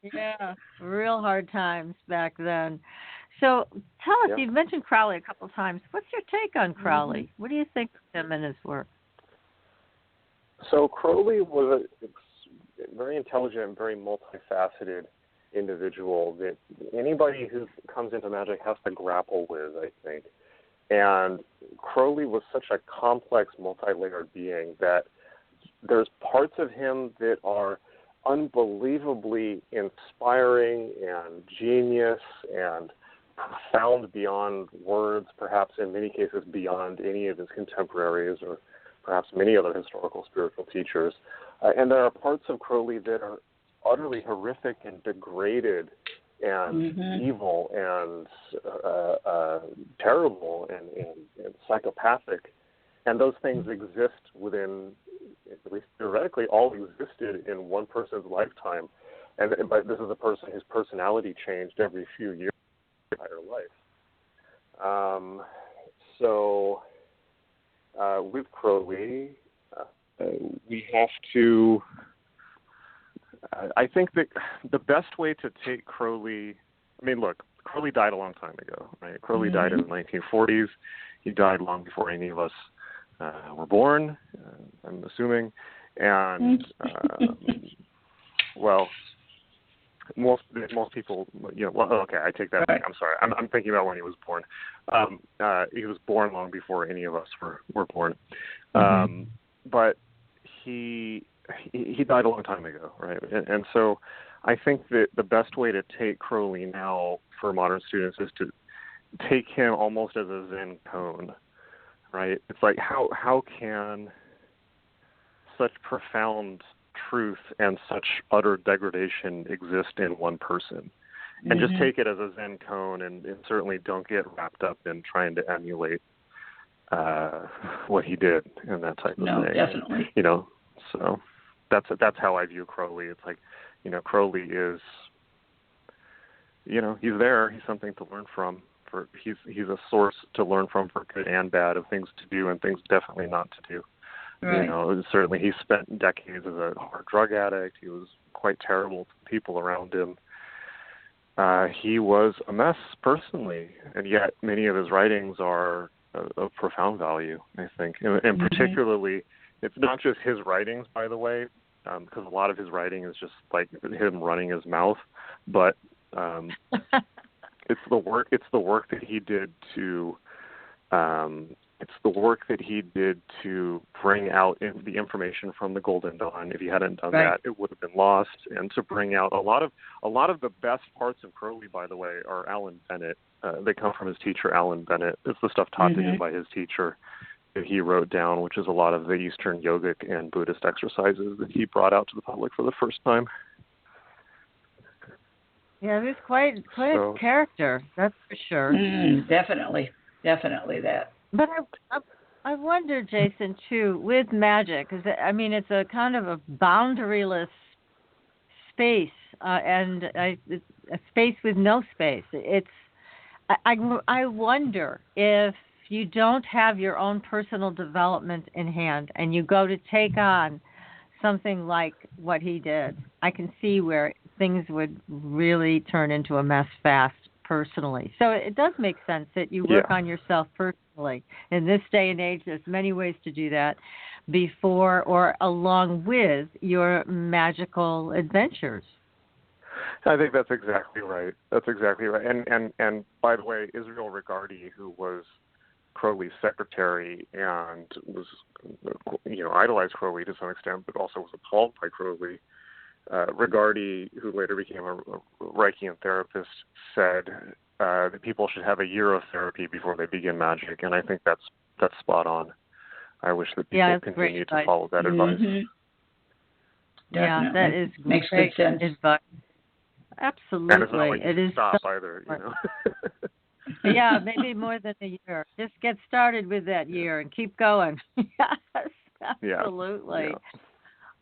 Yeah, real hard times back then. So tell us, you've mentioned Crowley a couple of times. What's your take on Crowley? What do you think of him and his work? So Crowley was a very intelligent, very multifaceted individual that anybody who comes into magic has to grapple with, I think. And Crowley was such a complex, multi-layered being that there's parts of him that are unbelievably inspiring and genius and profound beyond words, perhaps in many cases beyond any of his contemporaries or perhaps many other historical spiritual teachers. And there are parts of Crowley that are utterly horrific and degraded and evil and terrible and psychopathic. And those things exist within, at least theoretically, all existed in one person's lifetime. But this is a person whose personality changed every few years of their entire life. So with Crowley, we have to. I think that the best way to take Crowley. I mean, look, Crowley died a long time ago, right? Crowley died in the 1940s. He died long before any of us were born, I'm assuming. And, well, most people, well, okay, I take that back. I'm sorry. I'm thinking about when he was born. He was born long before any of us were born. But he died a long time ago, right? And so I think that the best way to take Crowley now for modern students is to take him almost as a Zen cone, right? It's like how can such profound truth and such utter degradation exist in one person? And just take it as a Zen cone, and certainly don't get wrapped up in trying to emulate what he did and that type of thing. No, definitely. So that's how I view Crowley. It's like, Crowley is, he's there. He's something to learn from. He's a source to learn from for good and bad, of things to do and things definitely not to do. Right. Certainly he spent decades as a hard drug addict. He was quite terrible to people around him. He was a mess personally, and yet many of his writings are of profound value, I think. And particularly, it's not just his writings, by the way, because a lot of his writing is just like him running his mouth, but it's the work that he did to bring out the information from the Golden Dawn. If he hadn't done that, it would have been lost. And to bring out a lot of the best parts of Crowley, by the way, are Alan Bennett. They come from his teacher, Alan Bennett. It's the stuff taught to him by his teacher that he wrote down, which is a lot of the Eastern yogic and Buddhist exercises that he brought out to the public for the first time. Yeah, he's quite a character, that's for sure. Definitely that. But I wonder, Jason, too, with Magick, because it's a kind of a boundaryless space, and a space with no space. I wonder if you don't have your own personal development in hand and you go to take on something like what he did, I can see where things would really turn into a mess fast personally. So it does make sense that you work on yourself personally. In this day and age, there's many ways to do that before or along with your magical adventures. I think that's exactly right. And by the way, Israel Regardie, who was Crowley's secretary and was, idolized Crowley to some extent, but also was appalled by Crowley. Regardie, who later became a Reichian therapist, said that people should have a year of therapy before they begin magic, and I think that's spot on. I wish that people continue to follow that advice. Yeah, that is makes good sense. Advice. Absolutely, and it's not like it is stop either. Yeah, maybe more than a year. Just get started with that year and keep going. Yes, absolutely. Yeah.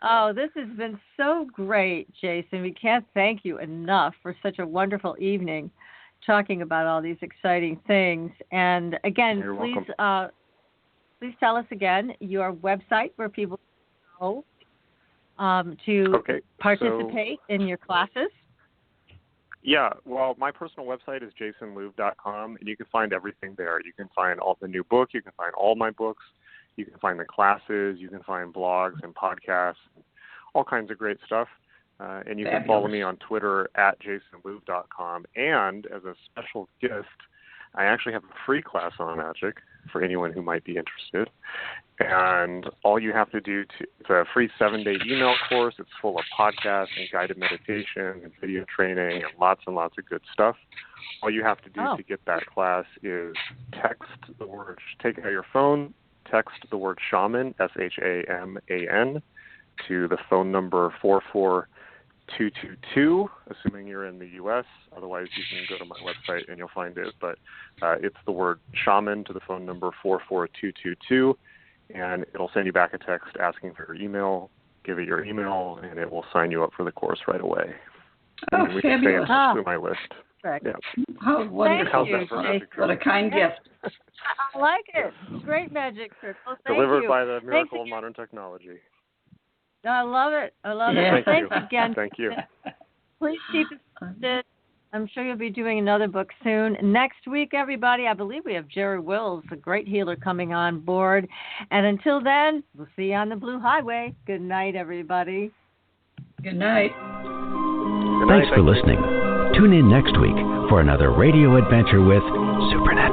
Oh, this has been so great, Jason. We can't thank you enough for such a wonderful evening talking about all these exciting things. And again, please tell us again your website where people go to participate in your classes. Yeah, well, my personal website is jasonlouv.com, and you can find everything there. You can find all the new book. You can find all my books. You can find the classes. You can find blogs and podcasts, all kinds of great stuff. And you can follow me on Twitter at jasonlouv.com. And as a special gift, I actually have a free class on Magick for anyone who might be interested. And all you have to do, it's a free 7-day email course. It's full of podcasts and guided meditation and video training and lots of good stuff. All you have to do to get that class is take out your phone, text the word shaman, SHAMAN, to the phone number 44222, assuming you're in the U.S. Otherwise, you can go to my website and you'll find it. But it's the word shaman to the phone number 44222, and it'll send you back a text asking for your email. Give it your email, and it will sign you up for the course right away. Oh, and we can stay in touch through my list. perfect. Yeah. Oh, wonderful. Thank you. What a kind gift. I like it. Great magic trick. Well, thank Delivered you. by the miracle of Thanks modern technology. I love it. I love Yeah. it. Thanks again. Thank you. Please keep us posted. I'm sure you'll be doing another book soon. Next week, everybody, I believe we have Jerry Wills, a great healer, coming on board. And until then, we'll see you on the Blue Highway. Good night, everybody. Good night. Thanks for listening. Tune in next week for another radio adventure with Supernatural.